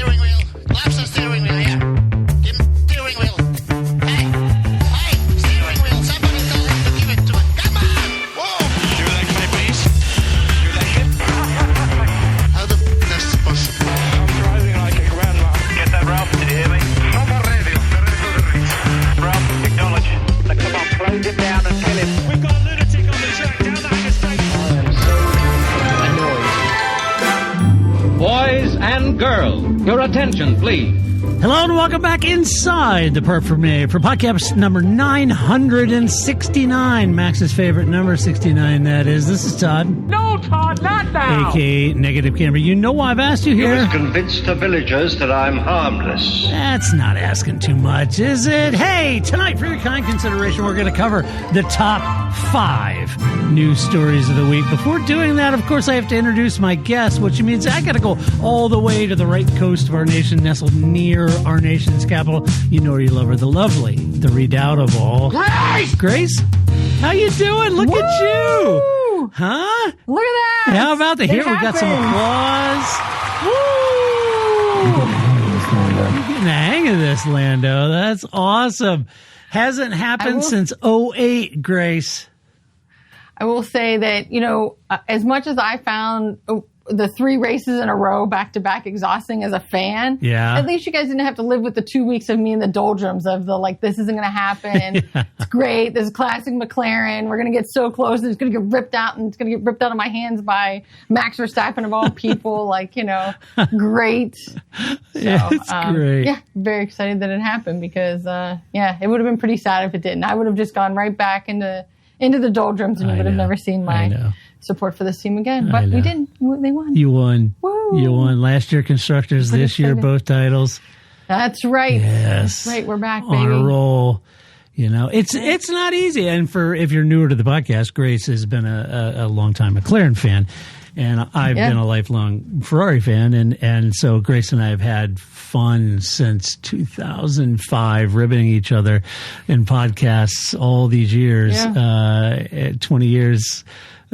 steering wheel. Lapse the steering wheel, yeah. Give him steering wheel. Hey, steering wheel. Somebody tell him to give it to him. Come on! Whoa! Your leg, can I please? Your leg hip. How the f*** is that possible? I'm driving like a grandma. Get that, Ralph? Did you hear me? Number radio. Ralph, acknowledge. Now, come on, close him down and kill him. We've got a lunatic on the track down that interstate. Boys and girls, your attention, please. Hello and welcome back inside the Perp for Me for podcast number 969. Max's favorite number, 69, that is. This is Todd. No, Todd, not now. A.K.A. Negative Camera. You know why I've asked you You here? must convince the villagers that I'm harmless. That's not asking too much, is it? Hey, tonight, for your kind consideration, we're going to cover the top 5 news stories of the week. Before doing that, of course, I have to introduce my guest, which means I got to go all the way to the right coast of our nation, nestled near our nation's capital. You know her, you love her, the lovely, the redoubtable Grace. How you doing? Look Woo! at you. Huh? Look at that. How about that? Here, we got some applause. Woo! You're getting the hang of this, Lando. That's awesome. Hasn't happened since 2008, Grace. I will say that, as much as I found the 3 races in a row back-to-back exhausting as a fan, Yeah. at least you guys didn't have to live with the 2 weeks of me in the doldrums of the, this isn't going to happen. Yeah. It's great. This is classic McLaren. We're going to get so close. And it's going to get ripped out, and it's going to get ripped out of my hands by Max Verstappen of all people. Great. So, Yeah, it's great. Yeah, very excited that it happened because, it would have been pretty sad if it didn't. I would have just gone right back into the doldrums, and you would have never seen my support for this team again. But we didn't. They won. You won. Woo. You won. Last year constructors, this year both titles. That's right. Yes. That's right. We're back, On baby. a roll. It's not easy. And if you're newer to the podcast, Grace has been a long-time McLaren fan. And I've been a lifelong Ferrari fan. And so Grace and I have had fun since 2005, ribbiting each other in podcasts all these years. 20 years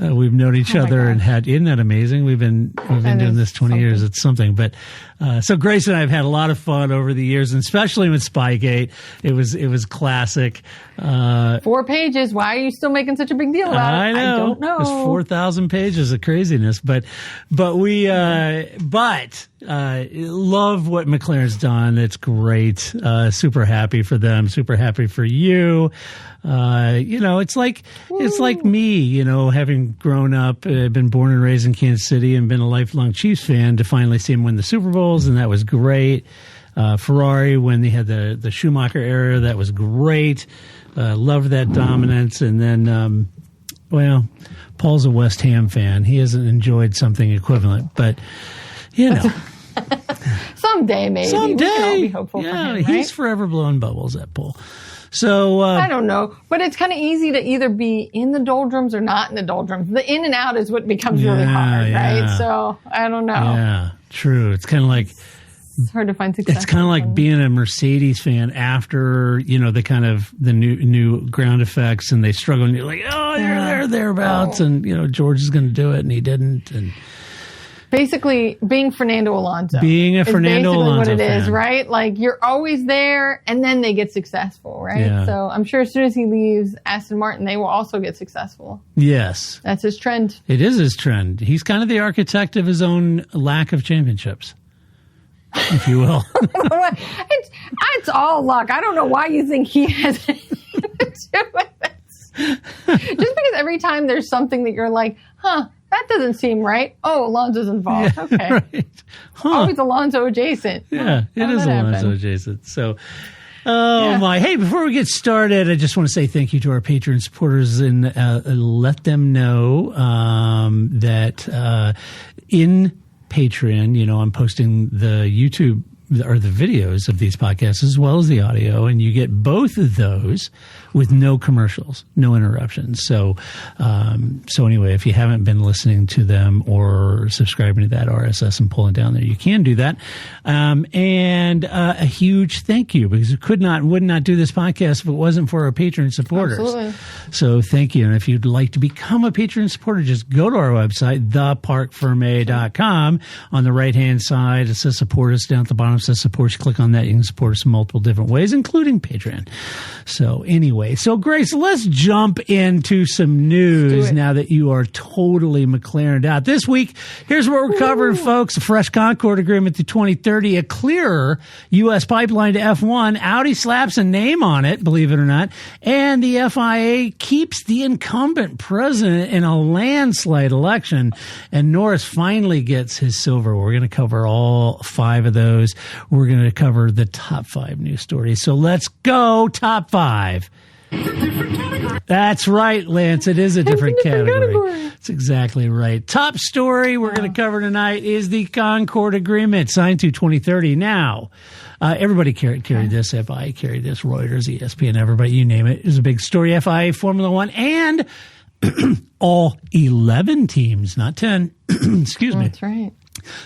we've known each other and isn't that amazing? We've been doing this 20 years. It's something. But so Grace and I have had a lot of fun over the years, and especially with Spygate. It was classic. 4 pages. Why are you still making such a big deal about it? I know. I don't know. It's 4,000 pages of craziness, but we love what McLaren's done. It's great. Super happy for them. Super happy for you. It's like me, having grown up, been born and raised in Kansas City and been a lifelong Chiefs fan, to finally see him win the Super Bowls, and that was great. Ferrari, when they had the Schumacher era, that was great. Loved that dominance. And then, Paul's a West Ham fan. He hasn't enjoyed something equivalent, but someday maybe. We can all be hopeful for him, right? He's forever blowing bubbles, that Paul. So I don't know, but it's kind of easy to either be in the doldrums or not in the doldrums. The in and out is what becomes really hard, right? So I don't know. Yeah, true. It's kind of like it's hard to find success. It's kind of like being a Mercedes fan after the new ground effects, and they struggle, and you're like, they're thereabouts, and George is going to do it, and he didn't, and. Basically, being Fernando Alonso. Being a Fernando Alonso what it fan. is, right? Like, you're always there, and then they get successful, right? Yeah. So I'm sure as soon as he leaves Aston Martin, they will also get successful. Yes. That's his trend. It is his trend. He's kind of the architect of his own lack of championships, if you will. It's all luck. I don't know why you think he has anything to do with this. Just because every time there's something that you're like, that doesn't seem right. Oh, Alonso's involved. Yeah, okay. Right. Always Alonso adjacent. Yeah, it is Alonso adjacent. So, my. Hey, before we get started, I just want to say thank you to our Patreon supporters and let them know that in Patreon, I'm posting the YouTube are the videos of these podcasts as well as the audio, and you get both of those with no commercials, no interruptions. So anyway, if you haven't been listening to them or subscribing to that RSS and pulling down there, you can do that. And a huge thank you, because would not do this podcast if it wasn't for our patron supporters. Absolutely. So thank you. And if you'd like to become a patron supporter, just go to our website, theparkforme.com. On the right-hand side, it says support us. Down at the bottom, it says support. You click on that, you can support us in multiple different ways, including Patreon. So anyway, Grace, let's jump into some news now that you are totally McLarened out. This week, here's what we're covering, folks. A fresh Concorde agreement to 2030, a clearer U.S. pipeline to F1. Audi slaps a name on it, believe it or not. And the FIA keeps the incumbent president in a landslide election. And Norris finally gets his silver. We're going to cover all 5 of those. We're going to cover the top 5 news stories. So let's go, top 5. That's right, Lance. It is a different category. That's exactly right. Top story we're going to cover tonight is the Concorde agreement signed to 2030. Now, everybody carried this. FIA carried this. Reuters, ESPN, everybody, you name it. It was a big story. FIA, Formula One, and all 11 teams, not 10, excuse me. That's right.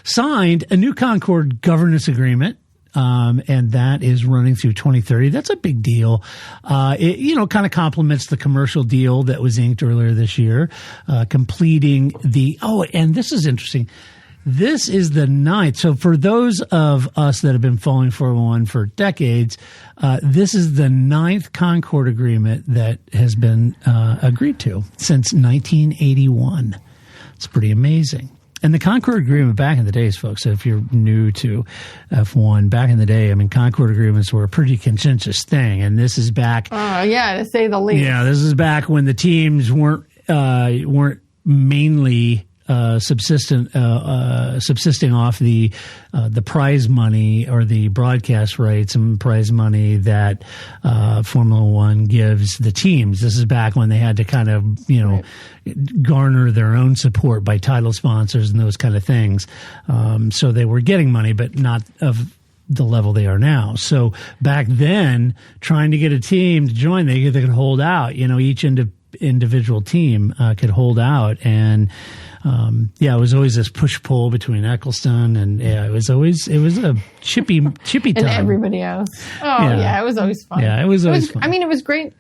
Signed a new Concorde governance agreement. And that is running through 2030. That's a big deal. It, kind of complements the commercial deal that was inked earlier this year, completing and this is interesting. This is the 9th. So for those of us that have been following Formula One for decades, this is the 9th Concorde agreement that has been agreed to since 1981. It's pretty amazing. And the Concorde agreement back in the days, folks, if you're new to F1, back in the day, I mean, Concorde agreements were a pretty contentious thing. And this is back. To say the least. Yeah, this is back when the teams weren't mainly subsisting off the prize money or the broadcast rights and prize money that Formula One gives the teams. This is back when they had to kind of garner their own support by title sponsors and those kind of things. So they were getting money, but not of the level they are now. So back then, trying to get a team to join, they could hold out. Each individual team could hold out, and it was always this push-pull between Eccleston and it was a chippy time. And everybody else. It was always fun. Yeah, it was always fun. I mean, it was great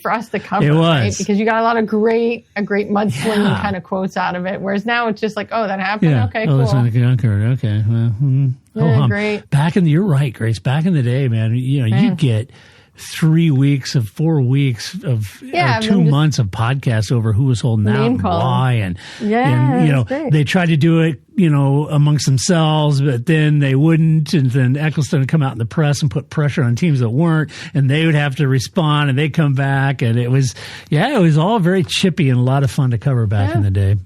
for us to cover. It was. Right? Because you got a lot of great mudslinging kind of quotes out of it. Whereas now it's just like, oh, that happened. Yeah. Okay, cool. That's not Concorde. Okay. Well, great. You're right, Grace. Back in the day, man, you get 3 weeks of 4 weeks of 2 months of podcasts over who was holding out and why, and they tried to do it amongst themselves, but then they wouldn't, and then Eccleston would come out in the press and put pressure on teams that weren't, and they would have to respond, and they'd come back, and it was all very chippy and a lot of fun to cover back in the day.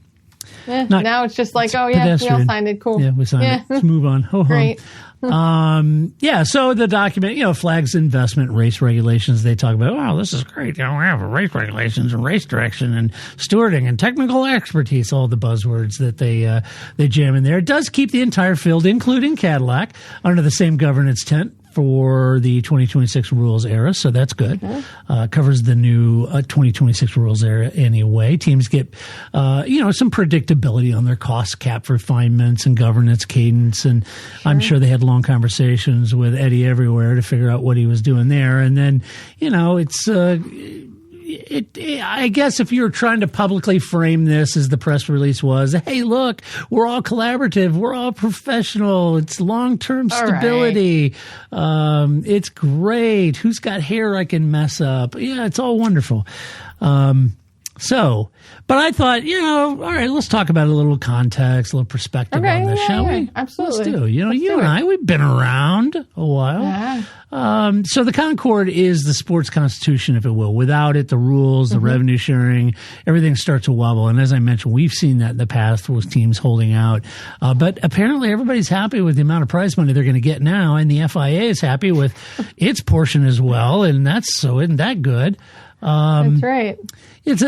Now it's just like, we all signed it. Cool. Yeah, we signed it. Let's move on. Great. So the document, flags investment, race regulations. They talk about, wow, this is great. We have race regulations and race direction and stewarding and technical expertise, all the buzzwords that they jam in there. It does keep the entire field, including Cadillac, under the same governance tent for the 2026 rules era, so that's good. Covers the new 2026 rules era anyway. Teams get, some predictability on their cost cap refinements and governance cadence, and I'm sure they had long conversations with Eddie everywhere to figure out what he was doing there. And then, it's I guess if you're trying to publicly frame this as the press release was, hey, look, we're all collaborative, we're all professional, it's long-term stability, it's great, who's got hair I can mess up? Yeah, it's all wonderful. But I thought, all right, let's talk about a little context, a little perspective on this, shall we? Absolutely. Let's do. You and I, we've been around a while. Yeah. So the Concorde is the sports constitution, if it will. Without it, the rules, the revenue sharing, everything starts to wobble. And as I mentioned, we've seen that in the past with teams holding out. But apparently everybody's happy with the amount of prize money they're going to get now. And the FIA is happy with its portion as well. And isn't that good? That's right.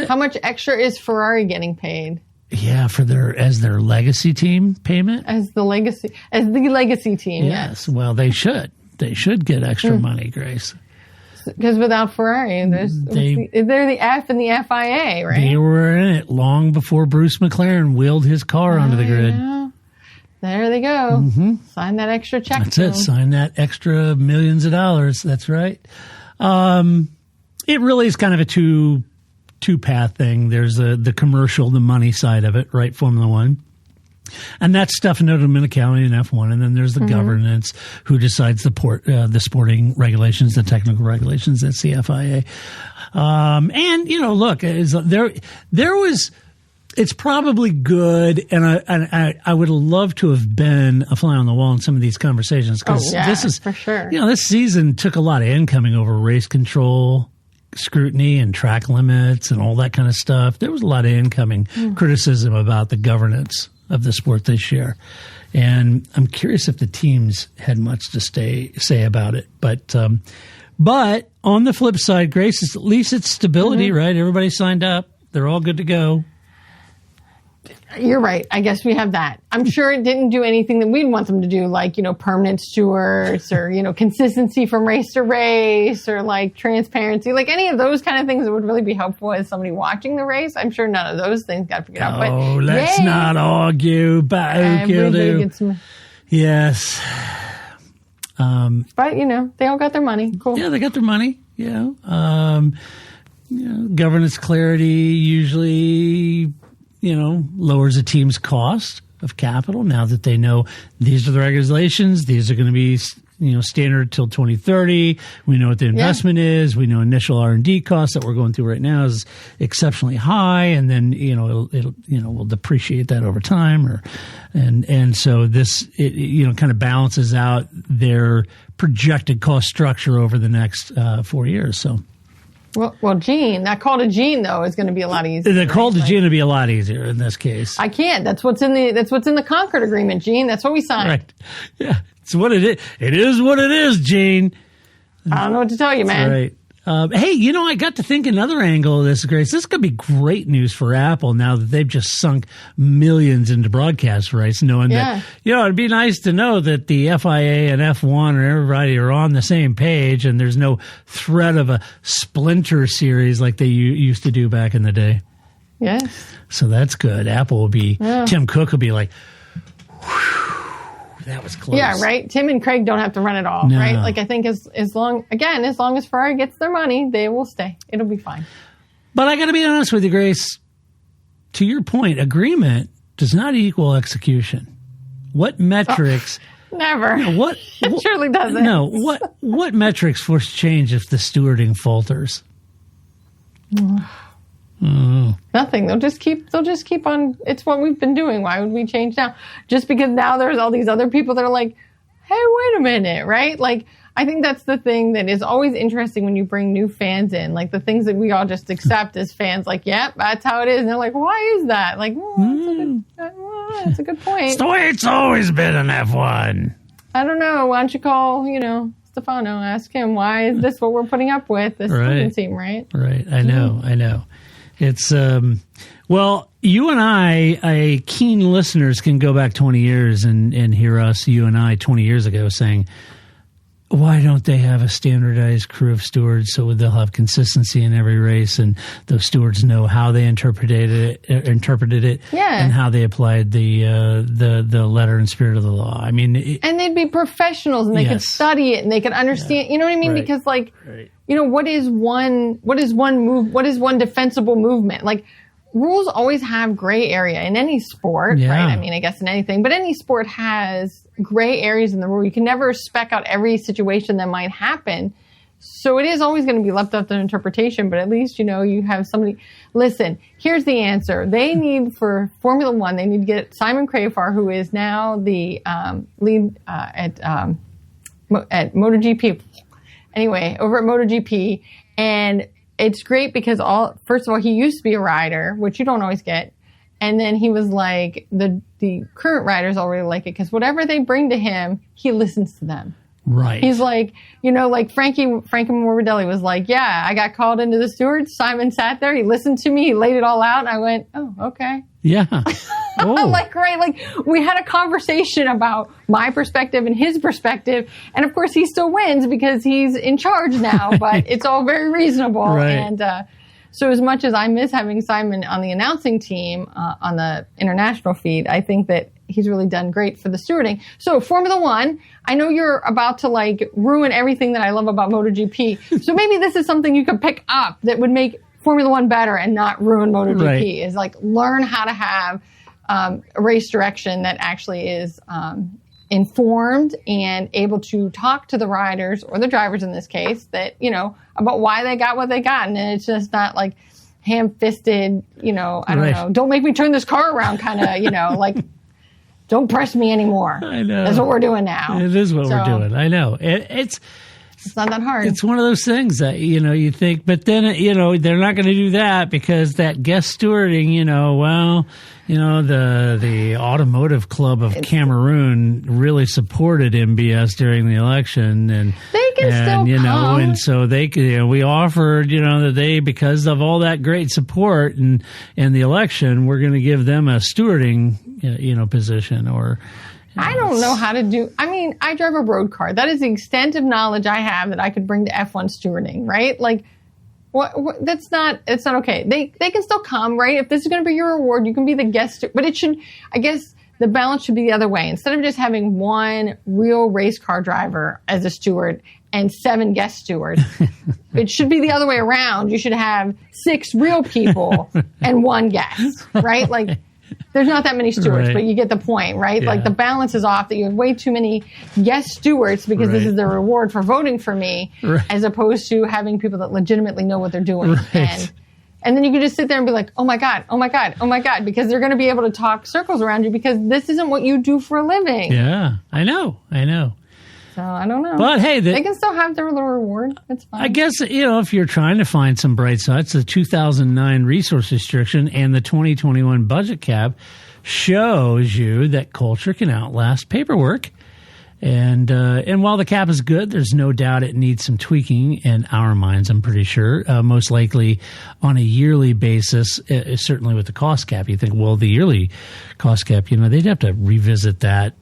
How much extra is Ferrari getting paid? for their legacy team payment. As the legacy team. Yes. Well, they should get extra money, Grace. Because without Ferrari, they're the F in the FIA, right? They were in it long before Bruce McLaren wheeled his car onto the grid. There they go. Mm-hmm. Sign that extra check. That's it. Sign that extra millions of dollars. That's right. It really is kind of a two-path thing. There's the commercial, the money side of it, right? Formula One. And that's Stefano Domenicali in F1. And then there's the governance who decides the sporting regulations, the technical regulations. That's the FIA. And, look, it's probably good. And I would love to have been a fly on the wall in some of these conversations. Because this is, for sure. This season took a lot of incoming over race control, scrutiny and track limits and all that kind of stuff. There was a lot of incoming criticism about the governance of the sport this year. And I'm curious if the teams had much to say about it. But on the flip side, Grace, at least it's stability, right? Everybody signed up. They're all good to go. You're right. I guess we have that. I'm sure it didn't do anything that we'd want them to do, like, permanent stewards or, consistency from race to race or like transparency, like any of those kind of things that would really be helpful as somebody watching the race. I'm sure none of those things got figured out. Oh, let's not argue about Yes. But, they all got their money. Cool. Yeah, they got their money. Governance clarity usually lowers a team's cost of capital now that they know these are the regulations. These are going to be, standard till 2030. We know what the investment is. We know initial R&D costs that we're going through right now is exceptionally high. And then, we'll depreciate that over time and so this, kind of balances out their projected cost structure over the next 4 years. So. Well, Gene, that call to Gene though is going to be a lot easier. The call to Gene will be a lot easier in this case. I can't. That's what's in the Concord agreement, Gene. That's what we signed. Right. Yeah, it's what it is. It is what it is, Gene. I don't know what to tell you, man. That's right. Hey, I got to think another angle of this, Grace. This could be great news for Apple now that they've just sunk millions into broadcast rights, knowing that, it'd be nice to know that the FIA and F1 and everybody are on the same page and there's no threat of a splinter series like they used to do back in the day. Yes. So that's good. Apple will be, Tim Cook will be like, whew. That was close. Yeah, right. Tim and Craig don't have to run it all, right? Like I think as long as Ferrari gets their money, they will stay. It'll be fine. But I got to be honest with you, Grace. To your point, agreement does not equal execution. What metrics? Never. It surely doesn't. No. What metrics force change if the stewarding falters? Nothing. They'll just keep on. It's what we've been doing. Why would we change now? Just because now there's all these other people that are like, hey, wait a minute, right? Like, I think that's the thing that is always interesting when you bring new fans in, like the things that we all just accept as fans, like, yep, that's how it is. And they're like, why is that? Like, that's a good point. It's the way it's always been in F1. I don't know. Why don't you call, Stefano, ask him, why is this what we're putting up with? This doesn't seem right. Right. I know. It's, well, you and I, keen listeners can go back 20 years and hear us, you and I, 20 years ago saying, why don't they have a standardized crew of stewards so they'll have consistency in every race and those stewards know how they interpreted it and how they applied the letter and spirit of the law. I mean, and they'd be professionals and they could study it and they could understand, you know what I mean? Right. Because what is one defensible movement? Like, rules always have gray area in any sport, right? I mean, I guess in anything, but any sport has gray areas in the rule. You can never spec out every situation that might happen. So it is always going to be left up to interpretation, but at least, you have somebody. Listen, here's the answer. They need, for Formula One, they need to get Simon Crafar, who is now the lead at MotoGP. Anyway, over at MotoGP, and it's great because first of all, he used to be a rider, which you don't always get. And then he was like, the current riders already like it because whatever they bring to him, he listens to them. Right. He's like, like Frankie Morbidelli was like, yeah, I got called into the stewards. Simon sat there. He listened to me. He laid it all out. And I went, oh, okay. Yeah. Oh. Like we had a conversation about my perspective and his perspective, and of course he still wins because he's in charge now. But it's all very reasonable. Right. And so, as much as I miss having Simon on the announcing team on the international feed, I think that he's really done great for the stewarding. So, Formula One, I know you're about to like ruin everything that I love about MotoGP. So maybe this is something you could pick up that would make Formula One better and not ruin MotoGP. Right. Is like learn how to have a race direction that actually is informed and able to talk to the riders or the drivers in this case that, about why they got what they got. And it's just not like ham-fisted, I don't know, don't make me turn this car around kind of, like don't press me anymore. I know. That's what we're doing now. It is what we're doing. I know. It's not that hard. It's one of those things that, you think, but then, they're not going to do that because that guest stewarding, the Automotive Club of Cameroon really supported MBS during the election. And they can still come. And so we offered, that they, because of all that great support in the election, we're going to give them a stewarding, position or. I don't know how to do. I mean, I drive a road car. That is the extent of knowledge I have that I could bring to F1 stewarding, right? Like, what it's not okay. They can still come, right? If this is going to be your reward, you can be the guest. But it should, I guess, the balance should be the other way. Instead of just having one real race car driver as a steward and 7 guest stewards, it should be the other way around. You should have 6 real people and 1 guest, right? Like. There's not that many stewards, but you get the point, right? Yeah. Like the balance is off that you have way too many guest stewards because this is the reward for voting for me, as opposed to having people that legitimately know what they're doing. And then you can just sit there and be like, oh my God, oh my God, oh my God, because they're going to be able to talk circles around you because this isn't what you do for a living. Yeah, I know. So I don't know. But hey, they can still have their little reward. It's fine. I guess, if you're trying to find some bright sides, the 2009 resource restriction and the 2021 budget cap shows you that culture can outlast paperwork. And while the cap is good, there's no doubt it needs some tweaking in our minds, I'm pretty sure. Most likely on a yearly basis, certainly with the cost cap. You think, well, the yearly cost cap, they'd have to revisit that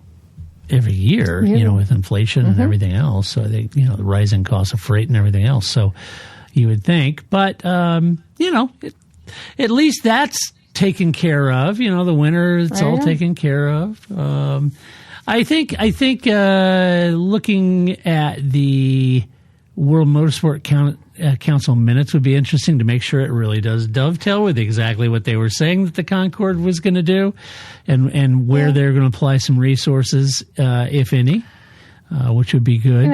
every year, with inflation and everything else. So the rising cost of freight and everything else. So you would think, but at least that's taken care of. The winter, it's all taken care of. I think looking at the World Motorsport Council minutes would be interesting to make sure it really does dovetail with exactly what they were saying that the Concorde was going to do, and where they're going to apply some resources, if any, which would be good.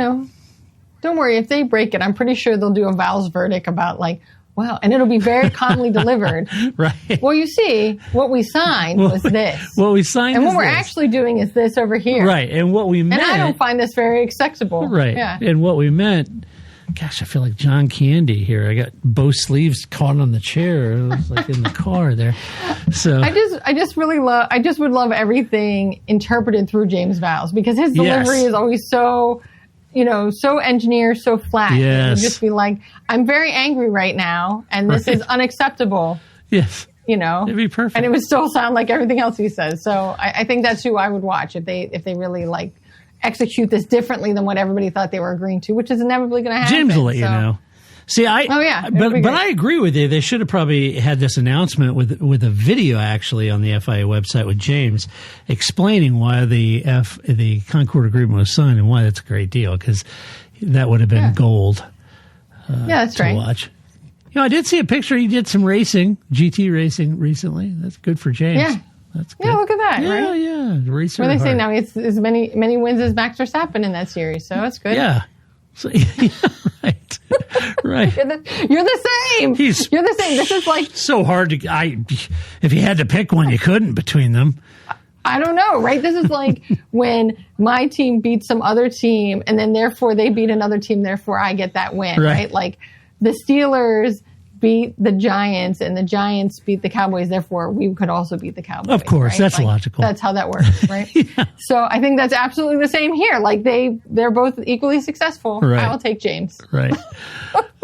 Don't worry if they break it. I'm pretty sure they'll do a Val's verdict about like, wow, and it'll be very calmly delivered. Right. Well, you see, what we signed was this. What we signed, and what we're this. Actually doing is this over here. Right, and what we meant. And I don't find this very acceptable. Right, yeah. And what we meant. Gosh, I feel like John Candy here. I got both sleeves caught on the chair. It was like in the car there. So I just would love everything interpreted through James Vowles because his delivery is always so, so engineered, so flat. Yes. It would just be like, I'm very angry right now, and this is unacceptable. Yes. It'd be perfect. And it would still sound like everything else he says. So I think that's who I would watch if they really like execute this differently than what everybody thought they were agreeing to, which is inevitably going to happen. James will let you know. See, but I agree with you. They should have probably had this announcement with a video actually on the FIA website with James explaining why the Concorde agreement was signed and why that's a great deal, because that would have been gold. That's to watch. I did see a picture. He did some racing, GT racing recently. That's good for James. Yeah. That's good. Yeah, look at that, right? Yeah, racer. Where they say now it's as many wins as Max Verstappen in that series, so that's good. Yeah. So, right. You're the same. You're the same. This is like so hard to. If you had to pick one, you couldn't between them. I don't know, right? This is like when my team beats some other team, and then therefore they beat another team, therefore I get that win, right? Like the Steelers beat the Giants and the Giants beat the Cowboys, therefore we could also beat the Cowboys. Of course, right? that's logical. That's how that works, right? So I think that's absolutely the same here. Like they're both equally successful. Right. I will take James. Right.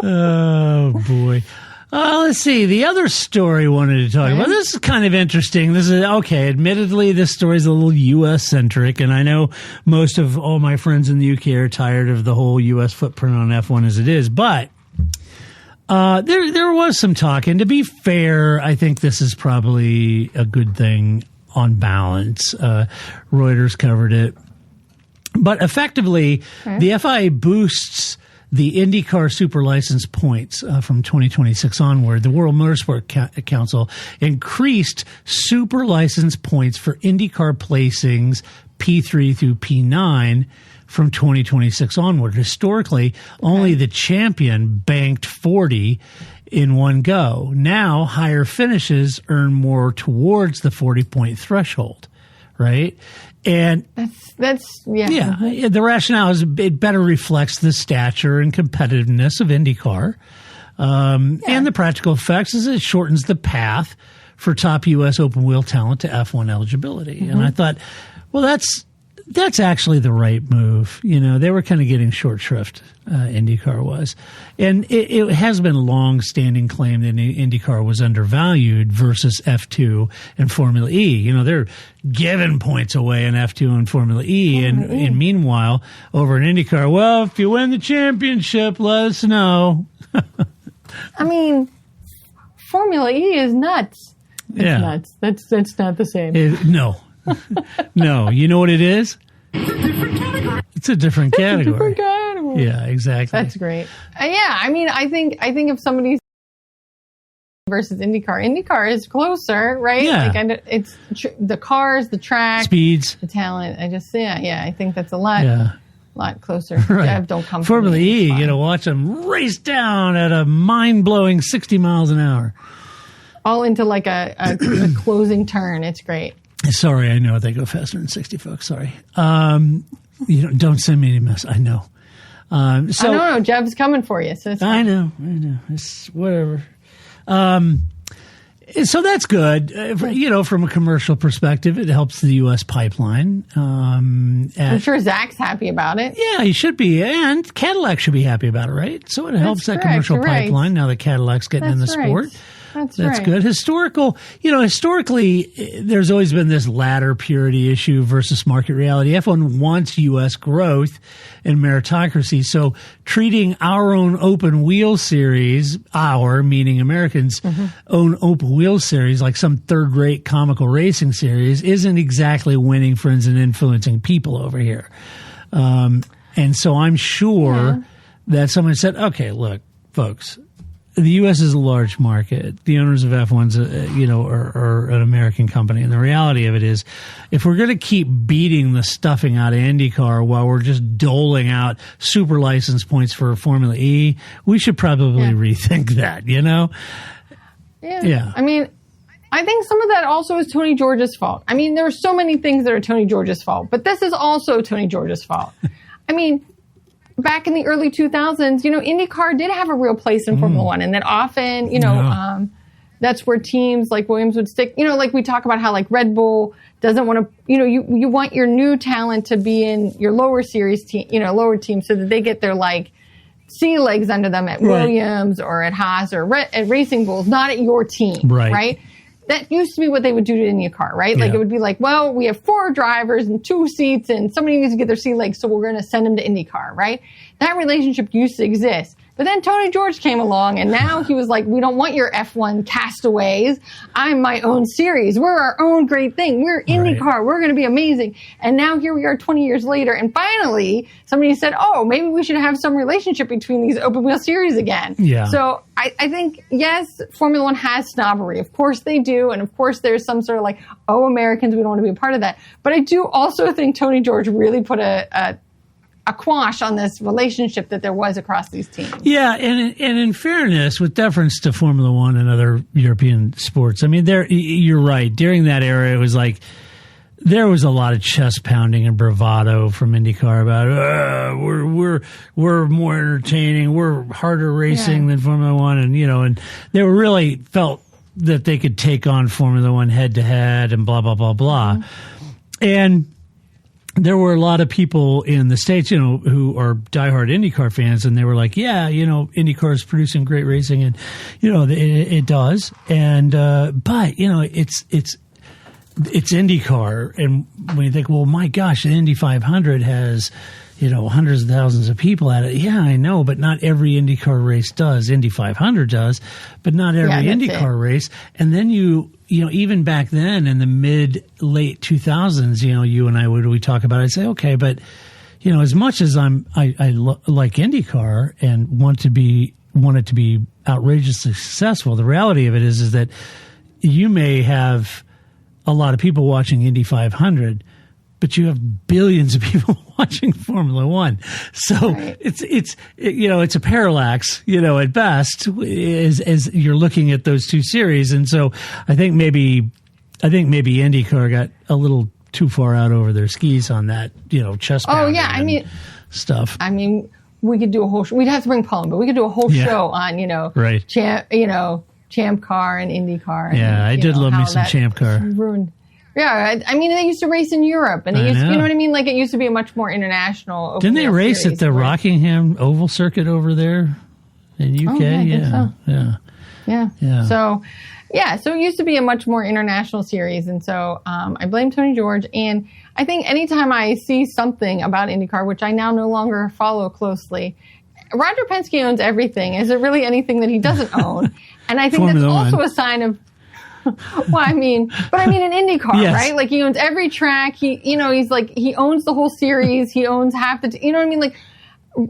Oh boy. Let's see. The other story I wanted to talk about. This is kind of interesting. This is okay. Admittedly, this story is a little U.S. centric, and I know most of all my friends in the UK are tired of the whole U.S. footprint on F1 as it is. But there was some talk, and to be fair, I think this is probably a good thing on balance. Reuters covered it, but effectively, the FIA boosts the IndyCar super license points from 2026 onward. The World Motorsport Council increased super license points for IndyCar placings P3 through P9 from 2026 onward. Historically, only the champion banked 40 in one go. Now, higher finishes earn more towards the 40-point threshold, right? And that's the rationale is it better reflects the stature and competitiveness of IndyCar. And the practical effects is it shortens the path for top U.S. open wheel talent to F1 eligibility. And I thought, well, that's actually the right move. You know, they were kind of getting short shrift, IndyCar was. And it has been a long-standing claim that IndyCar was undervalued versus F2 and Formula E. You know, they're giving points away in F2 and Formula E. And meanwhile, over in IndyCar, well, if you win the championship, let us know. I mean, Formula E is nuts. It's nuts. That's not the same. No. No, you know what it is? It's a different category. Yeah, exactly. That's great. I mean, I think if somebody's versus IndyCar is closer, right? Yeah. Like it's the cars, the track, speeds, the talent. I think that's a lot closer. Right. Jeff, don't come Formula for me. E, you know, watch them race down at a mind-blowing 60 miles an hour. All into like a closing turn. It's great. Sorry, I know they go faster than 60, folks. Sorry. Don't send me any mess. I know. No, Jeb's coming for you. So I know. It's whatever. So that's good. From a commercial perspective, it helps the U.S. pipeline. I'm sure Zach's happy about it. Yeah, he should be. And Cadillac should be happy about it, right? So it helps that commercial pipeline now that Cadillac's getting in the sport. That's right. Good. Historically, there's always been this ladder purity issue versus market reality. F1 wants U.S. growth and meritocracy. So treating our own open wheel series, meaning Americans' own open wheel series, like some third-rate comical racing series, isn't exactly winning friends and influencing people over here. And so I'm sure that someone said, okay, look, folks, the U.S. is a large market. The owners of F1s, are an American company. And the reality of it is, if we're going to keep beating the stuffing out of IndyCar while we're just doling out super license points for Formula E, we should probably rethink that, you know? Yeah. I mean, I think some of that also is Tony George's fault. I mean, there are so many things that are Tony George's fault, but this is also Tony George's fault. I mean, back in the early 2000s, IndyCar did have a real place in Formula One, and that often, that's where teams like Williams would stick. Like we talk about how like Red Bull doesn't want to, you want your new talent to be in your lower series team, lower team, so that they get their like sea legs under them at Williams or at Haas or at Racing Bulls, not at your team, right? That used to be what they would do to IndyCar, right? Like it would be like, well, we have 4 drivers and 2 seats and somebody needs to get their sea legs, so we're going to send them to IndyCar, right? That relationship used to exist. But then Tony George came along and now he was like, we don't want your F1 castaways. I'm my own series. We're our own great thing. We're IndyCar. We're going to be amazing. And now here we are 20 years later. And finally somebody said, oh, maybe we should have some relationship between these open wheel series again. Yeah. So I think, yes, Formula One has snobbery. Of course they do. And of course there's some sort of like, oh, Americans, we don't want to be a part of that. But I do also think Tony George really put a quash on this relationship that there was across these teams. Yeah, and in fairness, with deference to Formula One and other European sports, I mean, you're right. During that era, it was like there was a lot of chest pounding and bravado from IndyCar about we're more entertaining, we're harder racing than Formula One, and they really felt that they could take on Formula One head to head and blah blah blah blah, and there were a lot of people in the States, who are diehard IndyCar fans, and they were like, yeah, IndyCar is producing great racing, and, it does. And, but, it's IndyCar. And when you think, well, my gosh, the Indy 500 has, hundreds of thousands of people at it. Yeah, I know, but not every IndyCar race does. Indy 500 does, but not every IndyCar race. And then even back then in the late 2000s, you and I we talk about it, I'd say, okay, but, as much as I like IndyCar and want it to be outrageously successful, the reality of it is that you may have a lot of people watching Indy 500, but you have billions of people watching Formula One. So it's a parallax, at best, as you're looking at those two series. And so I think maybe IndyCar got a little too far out over their skis on that, chest pounding. Oh yeah, stuff. We could do a whole. We'd have to bring Paul, but we could do a whole show on Champ Car and IndyCar. Yeah, I did love me some Champ Car. Ruined. Yeah, they used to race in Europe, and it used to, you know what I mean? Like, it used to be a much more international. Didn't they race at the Rockingham Oval Circuit over there in UK? Oh, yeah, I think so. Yeah. So it used to be a much more international series, and so I blame Tony George. And I think anytime I see something about IndyCar, which I now no longer follow closely, Roger Penske owns everything. Is there really anything that he doesn't own? And I think that's also a sign of. Well, in IndyCar, yes. Right? Like, he owns every track. He's like, he owns the whole series. He owns half the, you know what I mean? Like,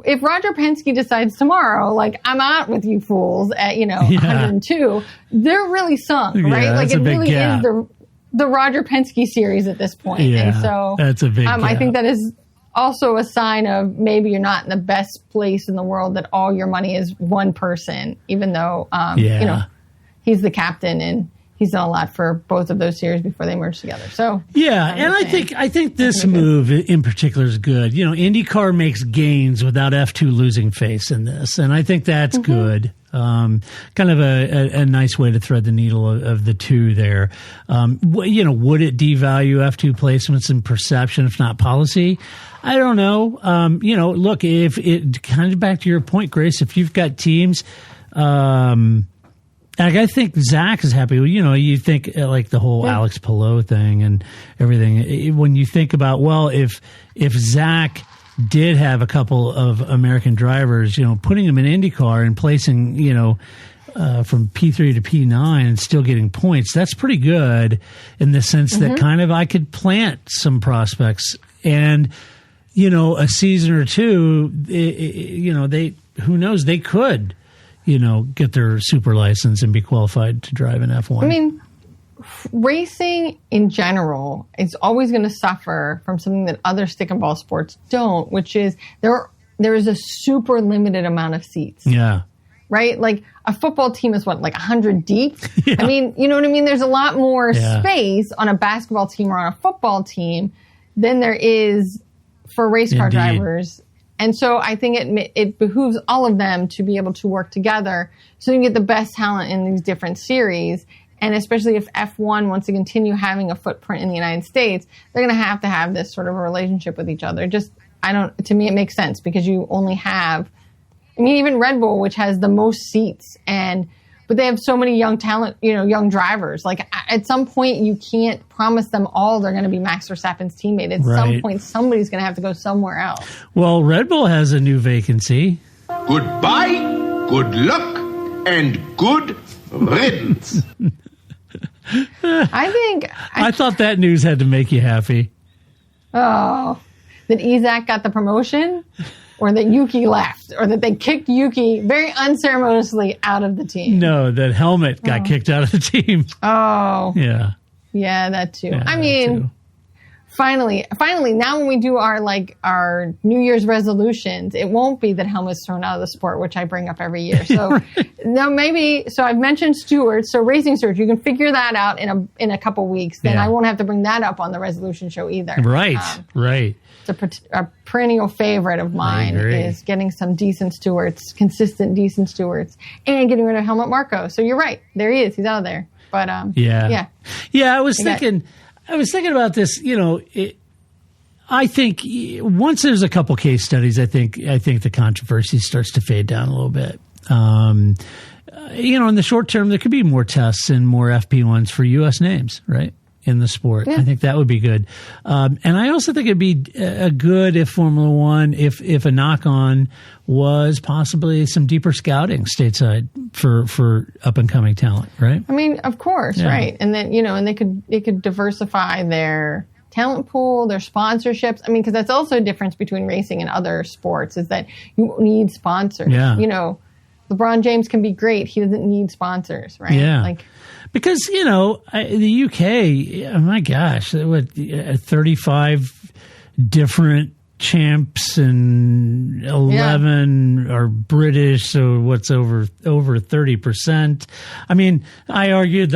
if Roger Penske decides tomorrow, like, I'm out with you fools at, 102, they're really sunk, right? Yeah, like, it really gap. is the Roger Penske series at this point. Yeah, and so that's a big gap. I think that is also a sign of maybe you're not in the best place in the world that all your money is one person, even though, he's the captain and he's done a lot for both of those series before they merged together. So and I think this move in particular is good. IndyCar makes gains without F2 losing face in this, and I think that's good. Kind of a nice way to thread the needle of the two there. Would it devalue F2 placements in perception, if not policy? I don't know. Look, if it kind of back to your point, Grace, if you've got teams. I think Zach is happy. You think like the whole Alex Palou thing and everything. When you think about, well, if Zach did have a couple of American drivers, putting them in IndyCar and placing, from P3 to P9 and still getting points, that's pretty good in the sense that kind of I could plant some prospects and, a season or two, who knows, they could. Get their super license and be qualified to drive an F1. Racing in general is always going to suffer from something that other stick and ball sports don't, which is there is a super limited amount of seats. Yeah. Right? Like, a football team is 100 deep? Yeah. You know what I mean? There's a lot more space on a basketball team or on a football team than there is for race car drivers. And so I think it behooves all of them to be able to work together so you can get the best talent in these different series. And especially if F1 wants to continue having a footprint in the United States, they're going to have this sort of a relationship with each other. To me, it makes sense because you only have, even Red Bull, which has the most seats, but they have so many young talent, young drivers. Like, at some point, you can't promise them all they're going to be Max Verstappen's teammate. At some point, somebody's going to have to go somewhere else. Well, Red Bull has a new vacancy. Goodbye, good luck, and good riddance. I thought that news had to make you happy. Oh, that Isaac got the promotion? Or that Yuki left, or that they kicked Yuki very unceremoniously out of the team. No, that Helmet got kicked out of the team. Oh. Yeah. Yeah, that too. Yeah, finally, now when we do our New Year's resolutions, it won't be that Helmet's thrown out of the sport, which I bring up every year. So now so I've mentioned stewards, so racing stewards, you can figure that out in a couple weeks. Then I won't have to bring that up on the resolution show either. Right, right. It's a perennial favorite of mine is getting some decent stewards, consistent decent stewards, and getting rid of Helmut Marko. So you're right, there he is. He's out of there. But yeah. I was thinking about this. I think once there's a couple case studies, I think the controversy starts to fade down a little bit. In the short term, there could be more tests and more FP1s for U.S. names, right, in the sport. Yeah. I think that would be good. And I also think it'd be good if Formula One, if a knock-on was possibly some deeper scouting stateside for up-and-coming talent, right? I mean, of course, right. And then, and they could diversify their talent pool, their sponsorships. I mean, because that's also a difference between racing and other sports is that you need sponsors. Yeah. LeBron James can be great. He doesn't need sponsors, right? Yeah. Because, the UK, oh my gosh, 35 different champs and 11 are British, so what's over 30%. I mean, I argued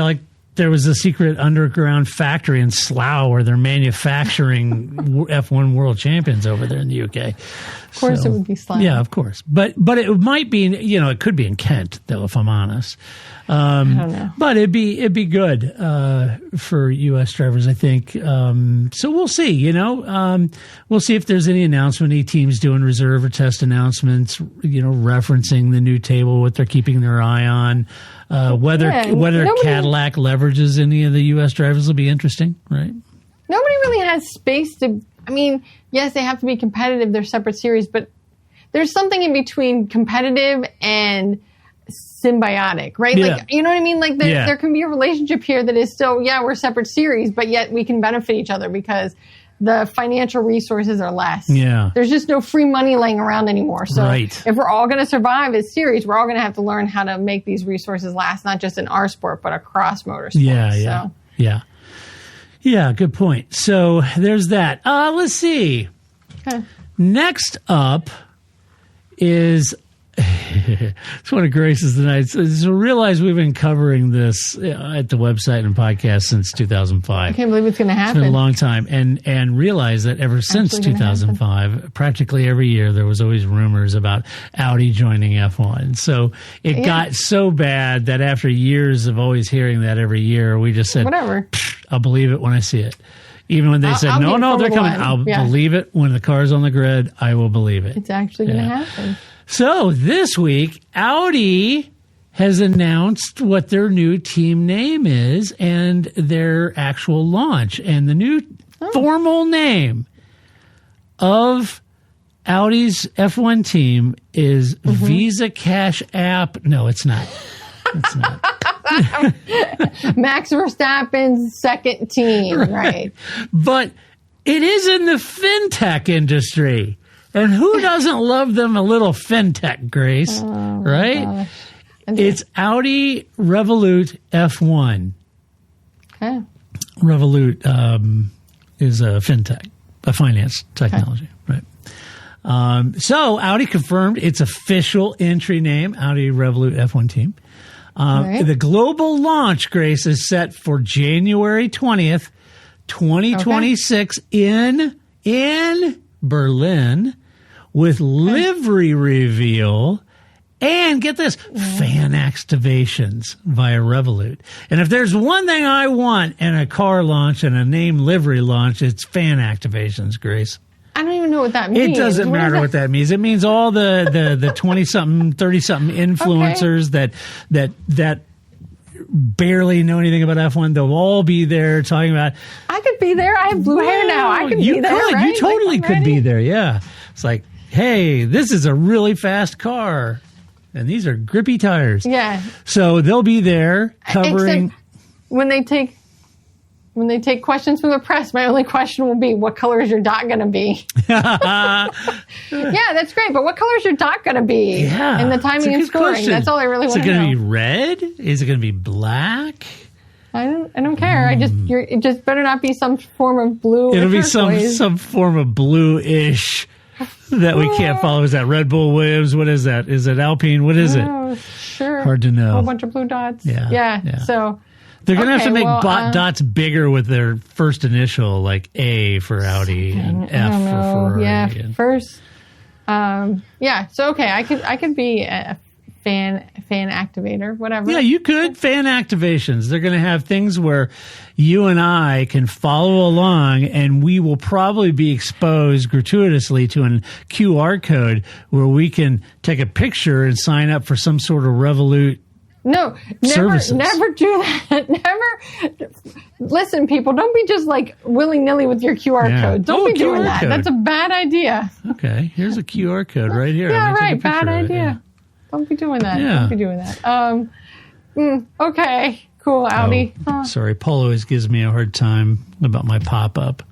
there was a secret underground factory in Slough where they're manufacturing F1 world champions over there in the UK. Of course it would be Slough. Yeah, of course. But it might be, it could be in Kent, though, if I'm honest. I don't know. But it'd be good for U.S. drivers, I think. So we'll see, we'll see if there's any announcement, any teams doing reserve or test announcements, referencing the new table, what they're keeping their eye on. Whether Cadillac leverages any of the U.S. drivers will be interesting, right? Nobody really has space to. I mean, yes, they have to be competitive. They're separate series, but there's something in between competitive and symbiotic, right? Yeah. Like, you know what I mean? Like there can be a relationship here that is still, we're separate series, but yet we can benefit each other because the financial resources are less. Yeah. There's just no free money laying around anymore. So if we're all going to survive as series, we're all going to have to learn how to make these resources last, not just in our sport, but across motorsports. Yeah, good point. So there's that. Let's see. Okay. Next up is it's one of Grace's tonight. So realize we've been covering this at the website and podcast since 2005. I can't believe it's going to happen. It's been a long time. And realize that ever since 2005, practically every year, there was always rumors about Audi joining F1. So it got so bad that after years of always hearing that every year, we just said, whatever. I'll believe it when I see it. Even when they said, no, they're coming. I'll believe it when the car's on the grid. I will believe it. It's actually going to happen. So this week, Audi has announced what their new team name is and their actual launch. And the new formal name of Audi's F1 team is Visa Cash App. No, it's not. It's not. Max Verstappen's second team, right? But it is in the fintech industry. And who doesn't love them a little fintech, Grace? Right? It's Audi Revolut F1. Okay. Revolut is a fintech, a finance technology, right? So Audi confirmed its official entry name, Audi Revolut F1 team. The global launch, Grace, is set for January 20th, 2026 in Berlin with livery reveal and, get this, fan activations via Revolut. And if there's one thing I want in a car launch and a name livery launch, it's fan activations, Grace. I don't even know what that means. It doesn't matter what that means. It means all the 20-something, 30-something influencers that barely know anything about F1. They'll all be there talking about. I could be there. I have blue hair now. I could be there. Right? You totally could be there. Yeah. It's like, hey, this is a really fast car, and these are grippy tires. Yeah. So they'll be there covering. Except when they take questions from the press, my only question will be, what color is your dot going to be? Yeah, that's great. But what color is your dot going to be? Yeah. And the timing and scoring. Question. That's all I really want to know. Is it going to be red? Is it going to be black? I don't care. It just better not be some form of blue. It'll be some form of blue-ish that we can't follow. Is that Red Bull, Williams? What is that? Is it Alpine? What is it? Sure. Hard to know. A whole bunch of blue dots. Yeah. So they're going to have to make dots bigger with their first initial, like A for Audi and F for Ferrari. Yeah, first. So okay, I could be a fan activator, whatever. Yeah, you could. Fan activations. They're going to have things where you and I can follow along, and we will probably be exposed gratuitously to a QR code where we can take a picture and sign up for some sort of Revolut. No, services. never do that. Never. Listen, people, don't be just like willy-nilly with your QR code. Don't be doing that. code. That's a bad idea. Okay, here's a QR code right here. Yeah, I'm gonna right. take a picture Bad of it, idea. yeah. Don't be doing that. Yeah. Don't be doing that. Okay, cool, Audi. Oh, sorry, Paul always gives me a hard time about my pop-up.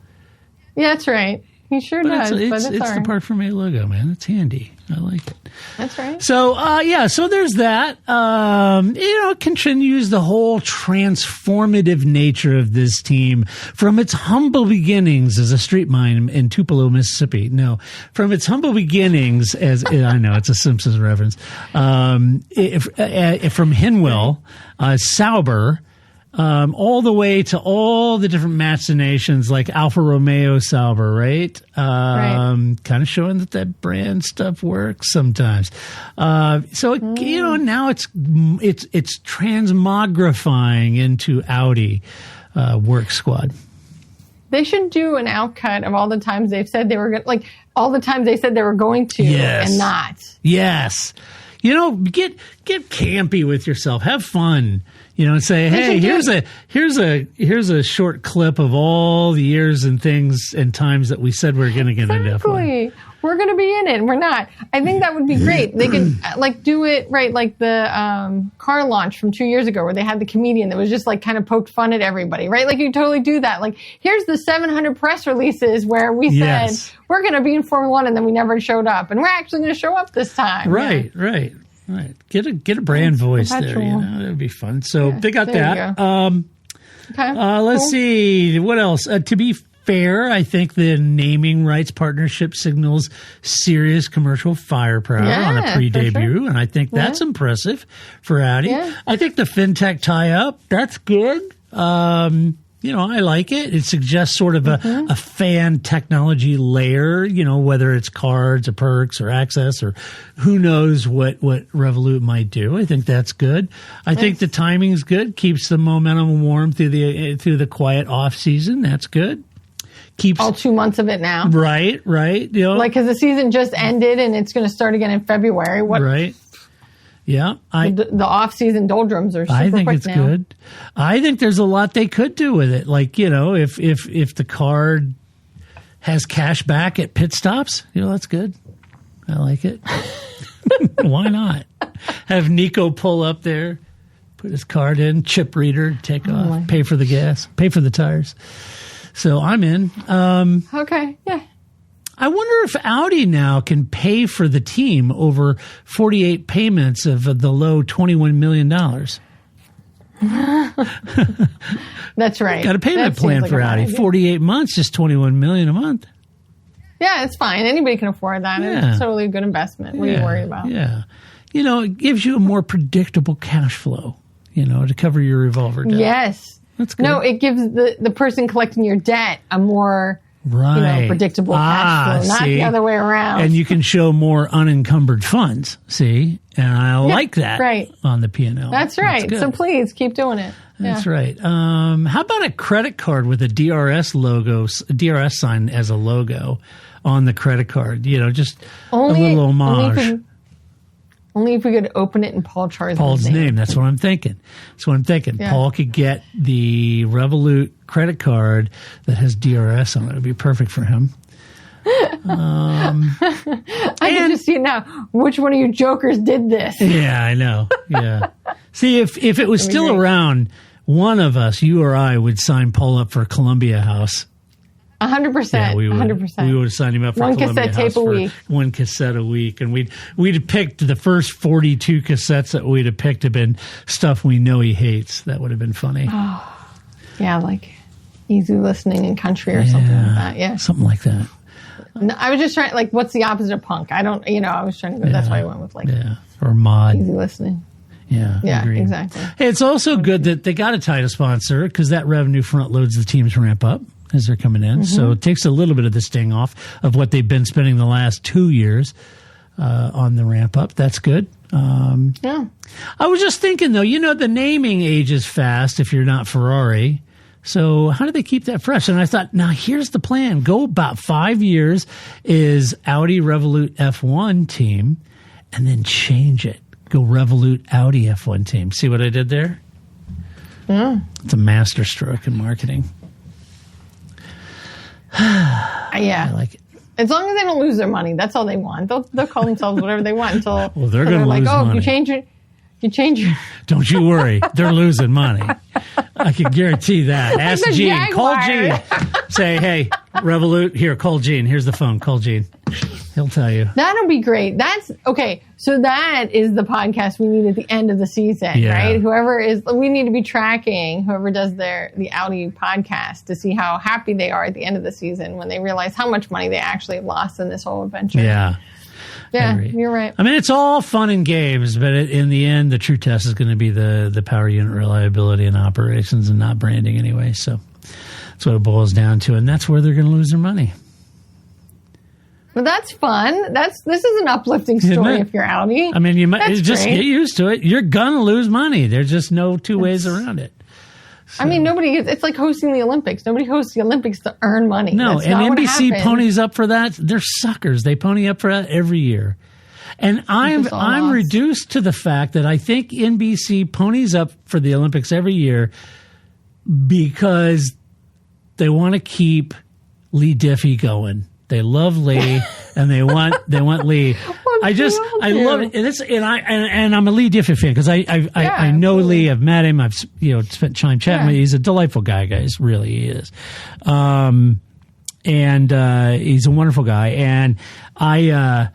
Yeah, that's right. He sure does, but it's all the right. part from a logo, man. It's handy. I like it. That's right. So, so there's that. It continues the whole transformative nature of this team from its humble beginnings as a street mine in Tupelo, Mississippi. No, from its humble beginnings as, I know, it's a Simpsons reference, from Hinwell, Sauber, all the way to all the different machinations like Alfa Romeo Sauber, right? Kind of showing that brand stuff works sometimes. Now it's transmogrifying into Audi work squad. They should do an outcut of all the times they've said they were going, like all the times they said they were going to, Yes. and not. Yes. Get campy with yourself. Have fun. And say, hey, here's a short clip of all the years and things and times that we said we were going to get into F1. Exactly. We're going to be in it, and we're not. I think that would be great. They could do it right, like the car launch from 2 years ago, where they had the comedian that was just like kind of poked fun at everybody, right? Like you totally do that. Like here's the 700 press releases where we said we're going to be in Formula One, and then we never showed up, and we're actually going to show up this time. Right. Get a brand voice there. That would be fun. So they got that. Okay. Let's see what else. To be fair, I think the naming rights partnership signals serious commercial firepower on a pre-debut, sure. and I think that's impressive for Audi. Yeah. I think the FinTech tie-up, that's good. I like it. It suggests sort of a fan technology layer, whether it's cards or perks or access or who knows what Revolut might do. I think that's good. I think the timing's good. Keeps the momentum warm through the quiet off season. That's good. Keeps all 2 months of it now. Right. Because the season just ended and it's going to start again in February. Right. Yeah, the off-season doldrums are super I think quick it's now. good. I think there's a lot they could do with it. Like, if the card has cash back at pit stops, that's good. I like it. Why not? Have Nico pull up there, put his card in, chip reader, take off, pay for the gas, pay for the tires. So I'm in. Okay, yeah. I wonder if Audi now can pay for the team over 48 payments of the low $21 million. That's right. Got a payment plan for Audi. 48 months, just $21 million a month. Yeah, it's fine. Anybody can afford that. Yeah. It's totally a good investment. What are you worried about? Yeah. It gives you a more predictable cash flow, to cover your revolver debt. Yes. That's good. No, it gives the person collecting your debt a more predictable cash flow, not the other way around. And you can show more unencumbered funds, see? And I like that on the P&L. That's right. So please keep doing it. That's right. How about a credit card with a DRS sign as a logo on the credit card? Just a little homage. Only if we could open it in Paul's name. That's what I'm thinking. Yeah. Paul could get the Revolut credit card that has DRS on it. It would be perfect for him. I can just see now which one of you jokers did this. Yeah, I know. Yeah. See, if it was still around, one of us, you or I, would sign Paul up for Columbia House. 100%. Yeah, we would. 100%. We would have signed him up for one Columbia cassette House tape a week. One cassette a week, and we'd have picked the first 42 cassettes that we'd have picked have been stuff we know he hates. That would have been funny. Oh, yeah, like easy listening in country or something like that. Yeah, something like that. No, I was just trying, like, what's the opposite of punk? I was trying to go. That's why I went with or mod. Easy listening. Yeah, agreed. Exactly. Hey, it's also good that they got a title sponsor because that revenue front loads the team's ramp up as they're coming in. So it takes a little bit of the sting off of what they've been spending the last 2 years on the ramp up. That's good. Yeah. I was just thinking, though, the naming ages fast if you're not Ferrari. So how do they keep that fresh? And I thought, now here's the plan. Go about 5 years is Audi Revolut F1 team, and then change it. Go Revolut Audi F1 team. See what I did there? Yeah. It's a masterstroke in marketing. Yeah. I like it. As long as they don't lose their money, that's all they want. They'll call themselves whatever they want until they're going to like, lose money. You change your. Don't you worry, they're losing money. I can guarantee that. Ask the Gene. Jaguar. Call Gene. Say, hey, Revolut, here, call Gene. Here's the phone. Call Gene. He'll tell you. That'll be great. That's okay. So that is the podcast we need at the end of the season, right? We need to be tracking whoever does the Audi podcast to see how happy they are at the end of the season when they realize how much money they actually lost in this whole adventure. Yeah. Yeah, you're right. I mean, it's all fun and games, but in the end, the true test is going to be the power unit reliability and operations and not branding anyway. So that's what it boils down to, and that's where they're going to lose their money. But that's fun. This is an uplifting story if you're Audi. I mean, you might That's just great. get used to it. You're going to lose money. There's just no two ways around it. So. I mean, it's like hosting the Olympics. Nobody hosts the Olympics to earn money. No, That's and not NBC what ponies up for that. They're suckers. They pony up for that every year. And I'm reduced to the fact that I think NBC ponies up for the Olympics every year because they want to keep Lee Diffie going. They love Lee, and they want Lee. I love it, and I'm a Lee Diffie fan because I know Lee. I've met him. I've spent time chatting with him. He's a delightful guy, guys. Really, he is. And he's a wonderful guy. And I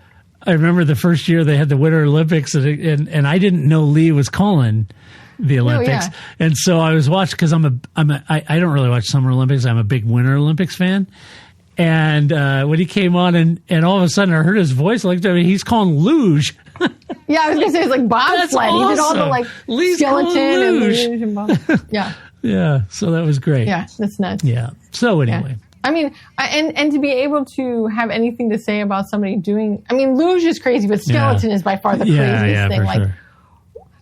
remember the first year they had the Winter Olympics, and I didn't know Lee was calling the Olympics, and so I was watching because I don't really watch Summer Olympics. I'm a big Winter Olympics fan. And when he came on, and all of a sudden I heard his voice, he's calling luge. Yeah, I was going to say it's like bobsled. Awesome. He did all the Lee's skeleton and luge. luge and bob. Yeah. Yeah, so that was great. Yeah, that's nuts. Yeah. So anyway. Yeah. I mean, and to be able to have anything to say about somebody doing, I mean, luge is crazy, but skeleton is by far the craziest thing. For sure.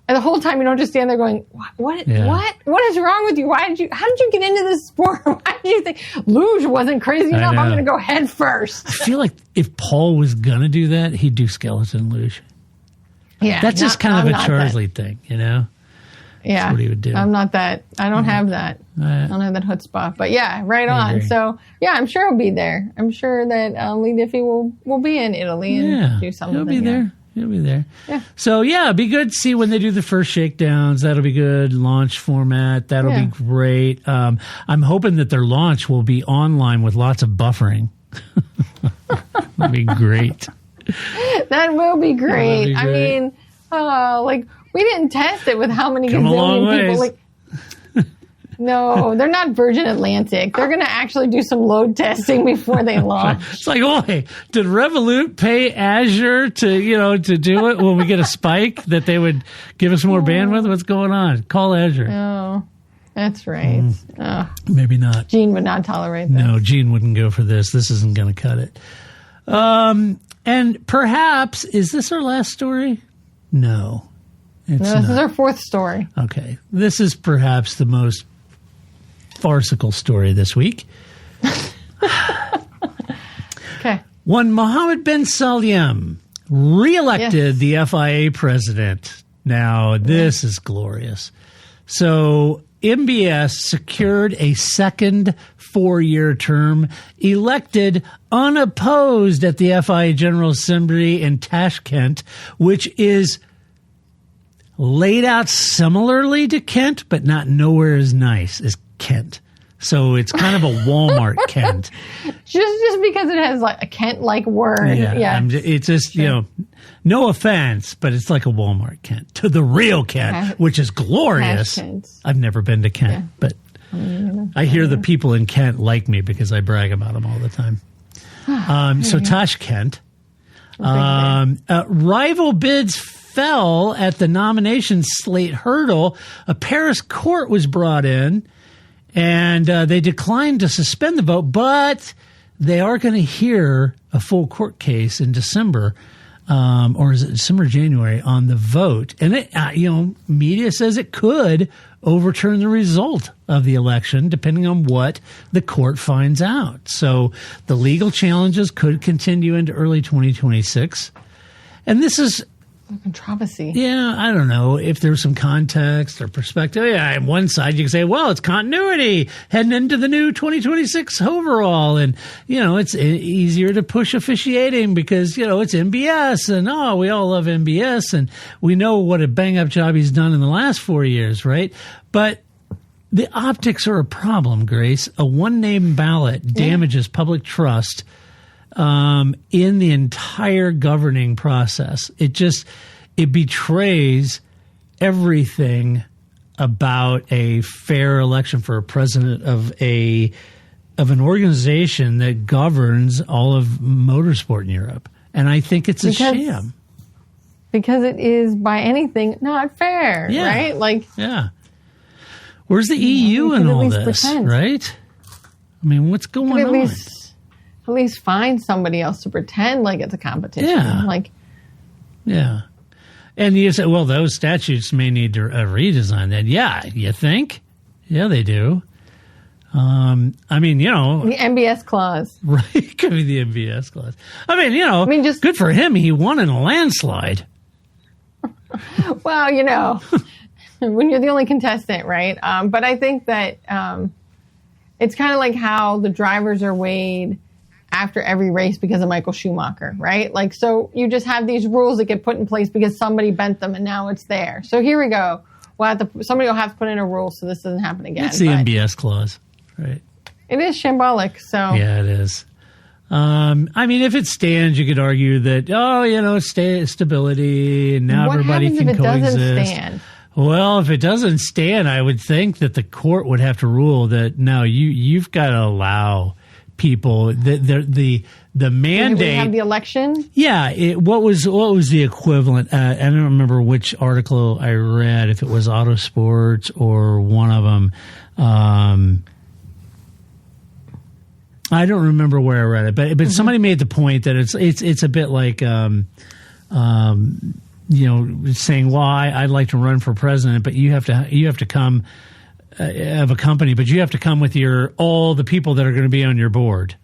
And the whole time you don't just stand there going, what is wrong with you? How did you get into this sport? Why did you think luge wasn't crazy enough? I'm going to go head first. I feel like if Paul was going to do that, he'd do skeleton luge. Yeah. That's just kind of a Charlie thing, Yeah. That's what he would do. I'm not that. I don't have that. I don't have that chutzpah. But yeah, right on. So yeah, I'm sure he'll be there. I'm sure that Lee Diffie will be in Italy and do something. He'll be there. He'll be there. Yeah. So yeah, it'd be good to see when they do the first shakedowns. That'll be good. Launch format. That'll be great. I'm hoping that their launch will be online with lots of buffering. That'd be great. That will be great. I mean, we didn't test it with how many gazillion people. No, they're not Virgin Atlantic. They're going to actually do some load testing before they launch. It's like, did Revolut pay Azure to do it when we get a spike that they would give us more bandwidth? What's going on? Call Azure. Oh, that's right. Maybe not. Gene would not tolerate that. No, Gene wouldn't go for this. This isn't going to cut it. And perhaps, is this our last story? No. This is our fourth story. Okay. This is perhaps the most farcical story this week. Okay. When Mohammed bin Sulayem re-elected the FIA president. Now, this is glorious. So, MBS secured a second 4-year term, elected unopposed at the FIA General Assembly in Tashkent, which is laid out similarly to Kent, but not nowhere as nice as Kent. So it's kind of a Walmart Kent. Just because it has like a Kent-like word. Yeah. It's just, no offense, but it's like a Walmart Kent to the real Kent, which is glorious. I've never been to Kent, but I hear the people in Kent like me because I brag about them all the time. So Tashkent. Rival bids fell at the nomination slate hurdle. A Paris court was brought in, and they declined to suspend the vote, but they are going to hear a full court case in December or is it December or January, on the vote. And it, media says it could overturn the result of the election depending on what the court finds out. So the legal challenges could continue into early 2026. And this is controversy. Yeah, I don't know if there's some context or perspective. Yeah, on one side you can say, well, it's continuity heading into the new 2026 overall, and it's easier to push officiating because it's MBS, and we all love MBS, and we know what a bang up job he's done in the last 4 years, right? But the optics are a problem, Grace. A one name ballot damages public trust in the entire governing process. It betrays everything about a fair election for a president of an organization that governs all of motorsport in Europe. And I think it's a sham. Because it is by anything not fair, right? Where's the EU in all this, right? I mean, what's going on? At least find somebody else to pretend like it's a competition. Yeah. And you say, well, those statutes may need to redesign that. Yeah, you think? Yeah, they do. The MBS clause. Right, could be the MBS clause. Just good for him. He won in a landslide. Well, when you're the only contestant, right? But I think that it's kind of like how the drivers are weighed after every race because of Michael Schumacher, right? Like, so you just have these rules that get put in place because somebody bent them and now it's there. So here we go. Somebody will have to put in a rule so this doesn't happen again. It's the MBS clause, right? It is shambolic, so. Yeah, it is. If it stands, you could argue that, stability, and now everybody can coexist. What happens if it doesn't stand? Well, if it doesn't stand, I would think that the court would have to rule that, no, you've got to allow people the mandate. Did we have the election? Yeah. What was the equivalent? I don't remember which article I read, if it was Autosports or one of them. I don't remember where I read it, but somebody made the point that it's a bit like saying, well, I'd like to run for president, but you have to come of a company, but you have to come with all the people that are going to be on your board.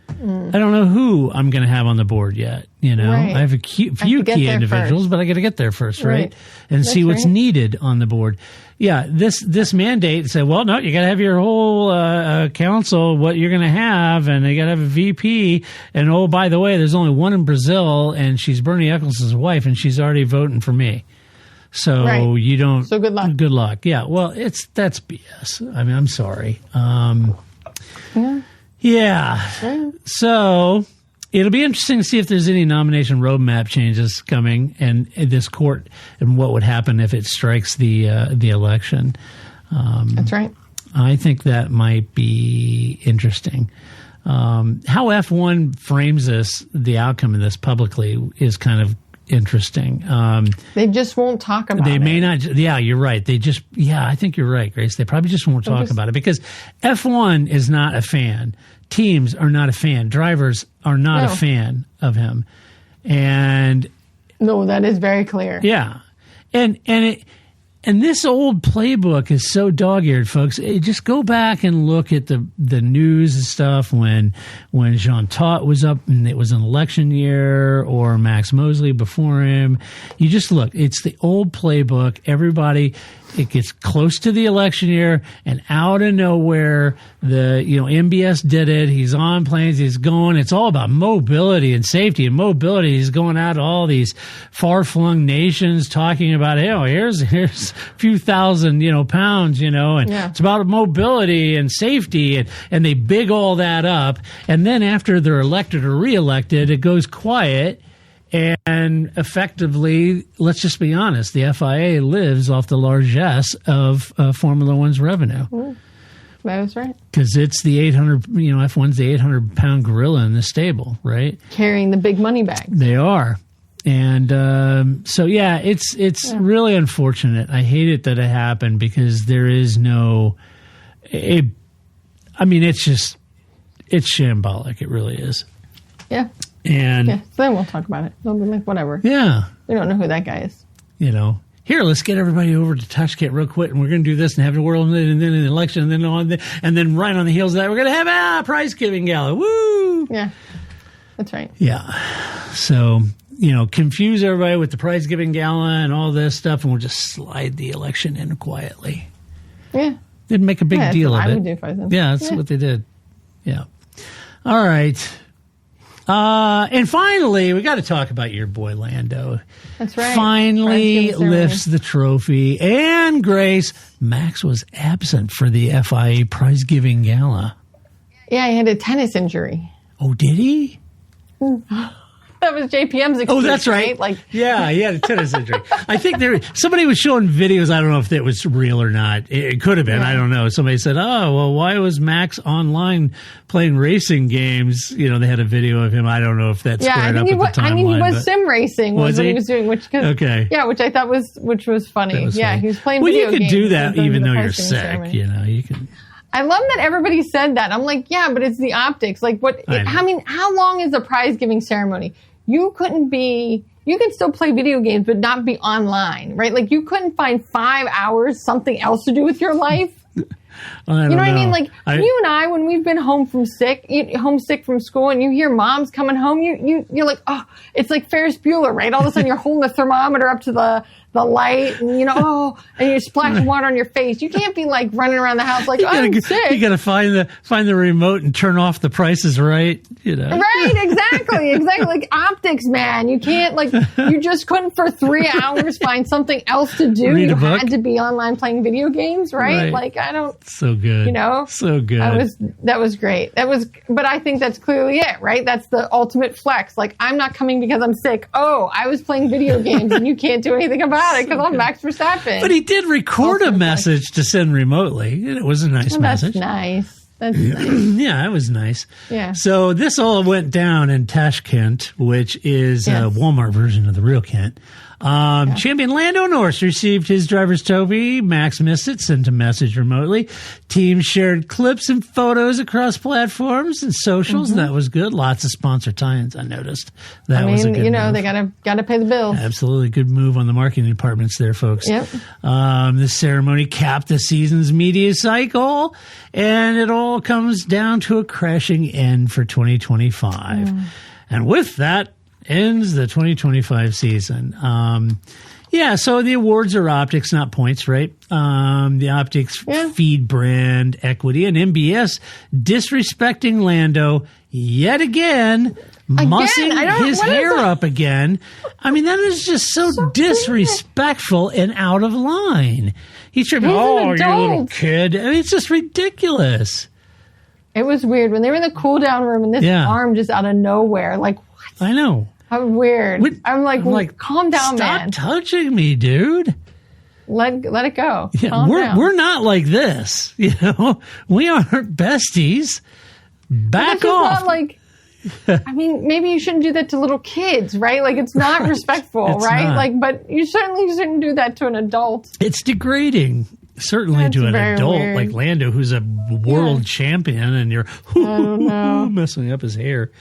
I don't know who I'm going to have on the board yet. Right. I have a few key individuals, but I got to get there first, right? And see what's needed on the board. Yeah, this mandate said, well, no, you got to have your whole council, what you're going to have, and they got to have a VP. And oh, by the way, there's only one in Brazil, and she's Bernie Ecclestone's wife, and she's already voting for me. So you don't. So good luck. Good luck. Yeah. Well, that's BS. I mean, I'm sorry. Yeah. So it'll be interesting to see if there's any nomination roadmap changes coming, and this court, and what would happen if it strikes the election. That's right. I think that might be interesting. How F1 frames the outcome of this publicly is kind of interesting. They just won't talk about it. They may not. Yeah, you're right. I think you're right, Grace. They probably just won't talk about it because F1 is not a fan. Teams are not a fan. Drivers are not a fan of him. And no, that is very clear. Yeah. And this old playbook is so dog-eared, folks. Just go back and look at the news and stuff when Jean Todt was up and it was an election year, or Max Mosley before him. You just look. It's the old playbook. Everybody, it gets close to the election year, and out of nowhere, MBS did it. He's on planes. He's going. It's all about mobility and safety and mobility. He's going out to all these far-flung nations talking about, here's a few thousand, pounds, and it's about mobility and safety, and they big all that up. And then after they're elected or re-elected, it goes quiet. And effectively, let's just be honest, the FIA lives off the largesse of Formula One's revenue. That is right. Because it's the 800, F1's the 800-pound gorilla in the stable, right? Carrying the big money bags. They are. And it's really unfortunate. I hate it that it happened because there is it's shambolic. It really is. Yeah. And Yeah, so then we'll talk about it. They'll be like, whatever. yeah, We don't know who that guy is. here, let's get everybody over to TouchKit real quick, and we're going to do this and have the world, and then an election, and then right on the heels of that, we're going to have a prize giving gala. Woo! Yeah, that's right. Yeah. So, confuse everybody with the prize giving gala and all this stuff, and we'll just slide the election in quietly. Yeah. Didn't make a big That's deal what of I it. would do if I was them. Yeah, that's what they did. Yeah. All right. And finally, we got to talk about your boy Lando. That's right. Finally Prize giving lifts the trophy. And Grace, Max was absent for the FIA prize giving gala. Yeah, he had a tennis injury. Oh, did he? That was JPM's excuse. Oh, that's right. Like, yeah, he had a tennis injury. I think somebody was showing videos. I don't know if it was real or not. It could have been. Yeah. I don't know. Somebody said, "Oh, well, why was Max online playing racing games?" They had a video of him. I don't know if that's yeah, I squared think up with the timeline. he was but- sim racing. Was what he? he was doing? Okay. Yeah, which I thought was funny. That was Yeah, funny. he was playing. Well, video you could games do that during even the though you're prize giving sick. ceremony. You can. I love that everybody said that. I'm like, yeah, but it's the optics. Like, what? I mean, how long is the prize giving ceremony? You can still play video games, but not be online, right? Like, you couldn't find 5 hours something else to do with your life. I don't You know what I mean? know. Like, you and I, when we've been homesick from school, and you hear mom's coming home, you're like, oh, it's like Ferris Bueller, right? All of a sudden, you're holding the thermometer up to the light, and and you're splashing water on your face. You can't be like running around the house like, I'm sick. You got to find the remote and turn off the Price is Right. Right, exactly. Like optics, man. You can't you just couldn't for 3 hours find something else to do. Read a You book. had to be online playing video games, right? Right. Like, I don't. So good. So good. That was great. But I think that's clearly it, right? That's the ultimate flex. Like, I'm not coming because I'm sick. Oh, I was playing video games and you can't do anything about it because I'm Max Verstappen. But he did record a message to send remotely. It was a nice message. That's nice. That's nice. Yeah, it was nice. Yeah. So this all went down in Tashkent, which is a Walmart version of the real Kent. Champion Lando Norris received his driver's trophy. Max missed it, sent a message remotely. Teams shared clips and photos across platforms and socials. Mm-hmm. That was good. Lots of sponsor tie-ins, I noticed. That was a good move. They gotta pay the bills. Absolutely good move on the marketing departments there, folks. Yep. This ceremony capped the season's media cycle, and it all comes down to a crashing end for 2025. And with that, ends the 2025 season. So the awards are optics, not points, right? The optics feed brand equity, and MBS disrespecting Lando yet again, mussing his hair up again. I mean, that is just so disrespectful and out of line. He's tripping, you little kid. I mean, it's just ridiculous. It was weird when they were in the cool down room and this arm just out of nowhere. Like, what? I know. How weird. I'm like, calm down, man. Stop touching me, dude. Let it go. Yeah, Calm down. we're not like this. We aren't besties. Back off. Not like, I mean, maybe you shouldn't do that to little kids, right? Like, it's not respectful, It's right? not. Like, but you certainly shouldn't do that to an adult. It's degrading. Certainly That's to an very adult weird. like Lando, who's a world champion, and you're messing up his hair.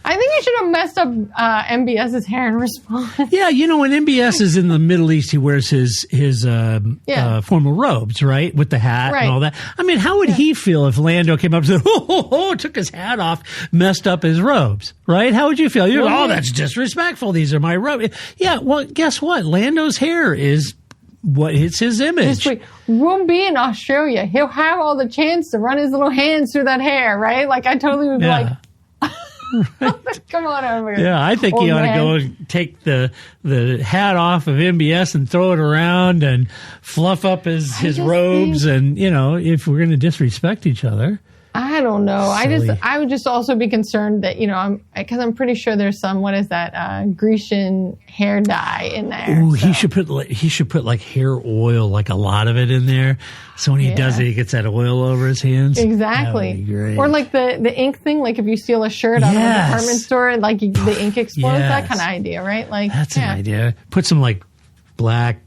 I think you should have messed up MBS's hair in response. Yeah, when MBS is in the Middle East, he wears his formal robes, right, with the hat and all that. I mean, how would he feel if Lando came up and said, took his hat off, messed up his robes, right? How would you feel? You're that's disrespectful. These are my robes. Yeah, well, guess what? Lando's hair is what hits his image. We'll be in Australia. He'll have all the chance to run his little hands through that hair, right? Like, I totally would be like, come on over here. Yeah, I think he ought to go and take the hat off of MBS and throw it around and fluff up his robes. And, if we're going to disrespect each other. I don't know. Silly. I would just also be concerned that, because I'm pretty sure there's some, what is that, Grecian hair dye in there. Ooh, he should put like hair oil, like a lot of it in there. So when he does it, he gets that oil over his hands. Exactly. That would be great. Or like the ink thing, like if you steal a shirt out of a department store, like the ink explodes, that kind of idea, right? Like, that's an idea. Put some like black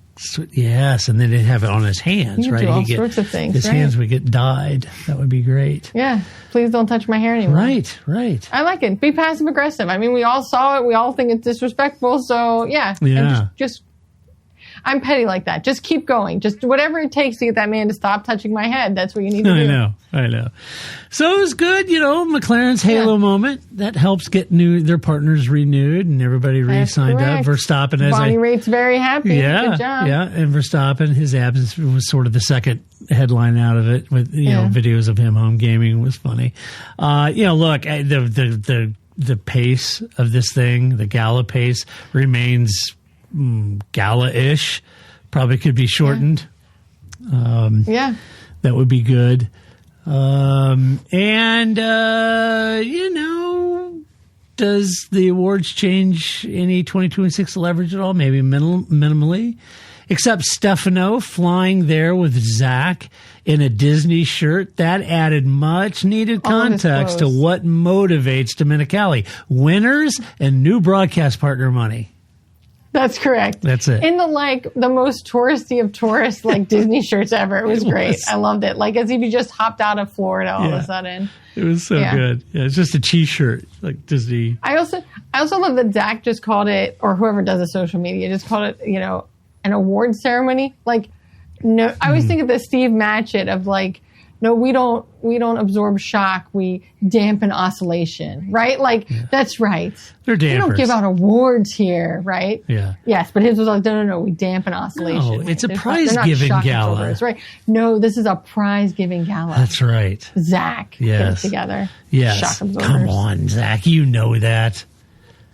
Yes, and then he'd have it on his hands, You could right? do all He'd sorts of things, His right. hands would get dyed. That would be great. Yeah. Please don't touch my hair anymore. Right. I like it. Be passive aggressive. I mean, we all saw it. We all think it's disrespectful. So yeah. Yeah. And just I'm petty like that. Just keep going. Just whatever it takes to get that man to stop touching my head. That's what you need to do. I know. So it was good, McLaren's Halo moment. That helps get their partners renewed and everybody re-signed up. Verstappen, as Bonnie Raitt's very happy. Yeah, Good job. yeah. And Verstappen, his absence was sort of the second headline out of it with, videos of him home gaming was funny. Look, the pace of this thing, the Gala pace remains Gala-ish. Probably could be shortened. Yeah. That would be good. Does the awards change any 22 and 6 leverage at all? Maybe minimally. Except Stefano flying there with Zach in a Disney shirt. That added much needed context to what motivates Domenicali. Winners and new broadcast partner money. That's correct. That's it. In the most touristy of tourists, Disney shirts ever. It was great. I loved it. Like as if you just hopped out of Florida all of a sudden. It was so good. Yeah, it's just a T-shirt, like Disney. I also love that Zach just called it, or whoever does the social media, just called it, an award ceremony. No, I always think of the Steve Matchett of no, we don't absorb shock. We dampen oscillation, right? That's right. They're dampers. We don't give out awards here, right? Yeah. Yes, but his was no, we dampen oscillation. No, it's a prize-giving gala. Absorbers, right? No, this is a prize-giving gala. That's right. Zach, get it together. Yes. Shock absorbers. Come on, Zach. You know that.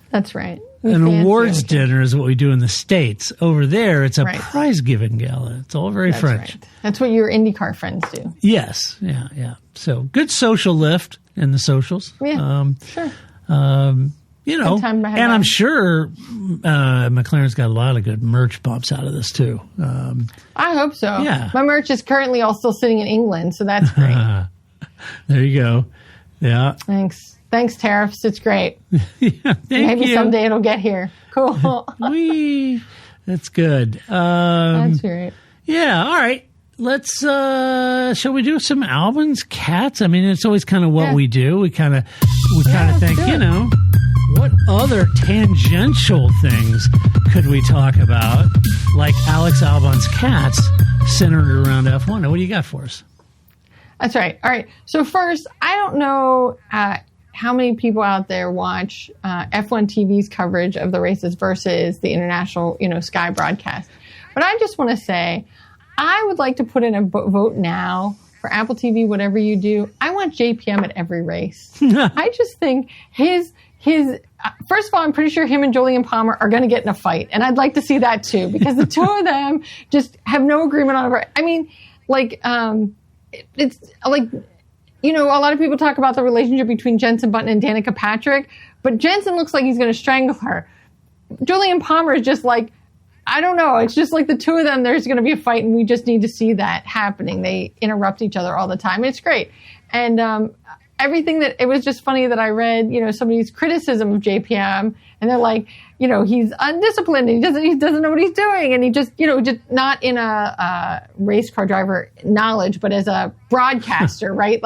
That's right. An awards dinner is what we do in the States. Over there, it's a prize-giving gala. It's all very French. Right. That's what your IndyCar friends do. Yes. Yeah. So good social lift in the socials. Yeah, sure. And I'm sure McLaren's got a lot of good merch bumps out of this, too. I hope so. Yeah. My merch is currently all still sitting in England, so that's great. There you go. Yeah. Thanks, tariffs. It's great. Maybe someday it'll get here. Cool. That's good. That's great. Yeah. All right. Let's. Shall we do some Albon's cats? I mean, it's always kind of what we do. We kind of think, what other tangential things could we talk about, like Alex Albon's cats centered around F1? What do you got for us? That's right. All right. So first, I don't know how many people out there watch F1 TV's coverage of the races versus the international, Sky broadcast. But I just want to say, I would like to put in a vote now for Apple TV, whatever you do. I want JPM at every race. I just think his first of all, I'm pretty sure him and Julian Palmer are going to get in a fight. And I'd like to see that too, because the two of them just have no agreement on it. I mean, it's like, a lot of people talk about the relationship between Jensen Button and Danica Patrick, but Jensen looks like he's going to strangle her. Julian Palmer is just I don't know. It's just the two of them, there's going to be a fight, and we just need to see that happening. They interrupt each other all the time. It's great. And everything it was just funny that I read, somebody's criticism of JPM, and they're like, he's undisciplined, and he doesn't know what he's doing, and he just not in a race car driver knowledge, but as a broadcaster, right?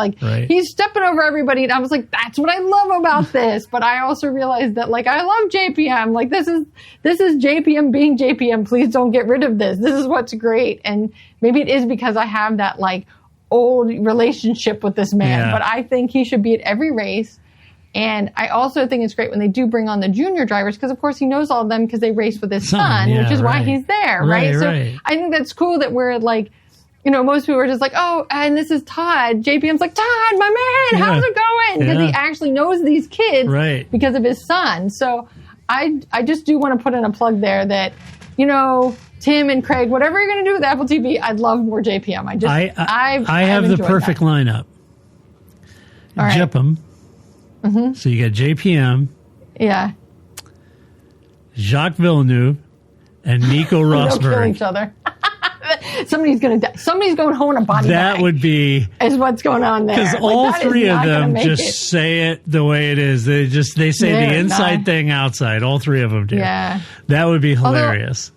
He's stepping over everybody, and I was like, that's what I love about this. But I also realized that I love JPM. This is JPM being JPM. Please don't get rid of this. This is what's great. And maybe it is because I have that old relationship with this man, but I think he should be at every race. And I also think it's great when they do bring on the junior drivers, because of course he knows all of them because they race with his son, which is why he's there, right? So I think that's cool that we're most people are just oh, and this is Todd. JPM's Todd, my man, how's it going? Because he actually knows these kids because of his son. So I just do want to put in a plug there that, Tim and Craig, whatever you're going to do with Apple TV, I'd love more JPM. I have the perfect lineup. Jipham. Mm-hmm. So you got JPM. Yeah. Jacques Villeneuve and Nico Rosberg. They'll kill each other. Somebody's going to die. Somebody's going home in a body bag. That would be... is what's going on there. Because all three of them just say it the way it is. They say the inside thing outside. All three of them do. Yeah. That would be hilarious.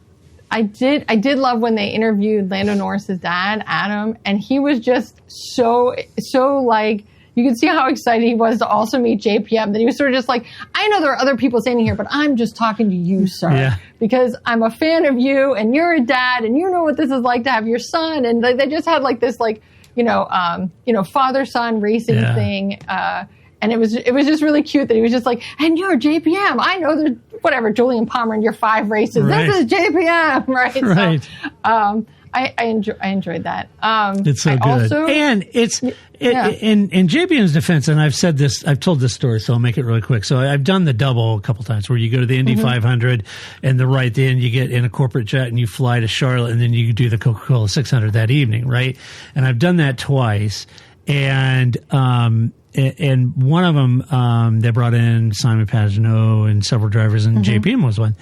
I did love when they interviewed Lando Norris's dad, Adam, and he was just so like, you could see how excited he was to also meet JPM, that he was sort of just like, I know there are other people standing here, but I'm just talking to you, sir, because I'm a fan of you and you're a dad and you know what this is like to have your son. And they just had like this, like, father-son racing thing. And it was just really cute that he was just like, and you're JPM. I know there's whatever, Julian Palmer in your 5 races. Right. This is JPM, right? Right. So, I enjoyed that. It's so good. Also, and in JPM's defense, and I've told this story, so I'll make it really quick. So I've done the double a couple times where you go to the Indy 500 and then you get in a corporate jet and you fly to Charlotte and then you do the Coca-Cola 600 that evening, right? And I've done that twice. And one of them, they brought in Simon Pagenaud and several drivers, and JPM was one.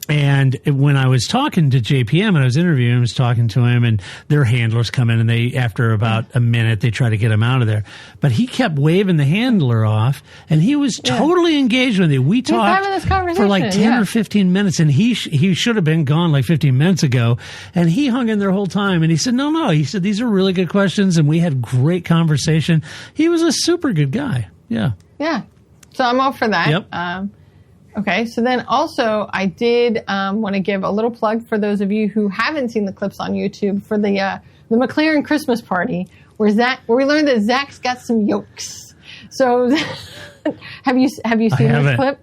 And when I was talking to JPM and I was interviewing him, I was talking to him, and their handlers come in, and they, after about a minute, they try to get him out of there. But he kept waving the handler off, and he was totally engaged with me. We talked for like 10 or 15 minutes, and he should have been gone like 15 minutes ago. And he hung in there the whole time, and he said, no. He said, these are really good questions, and we had great conversation. He was a super good guy. Yeah. Yeah. So I'm all for that. Yep. Okay, so then also I did want to give a little plug for those of you who haven't seen the clips on YouTube for the McLaren Christmas party where we learned that Zach's got some yokes. So have you seen this clip?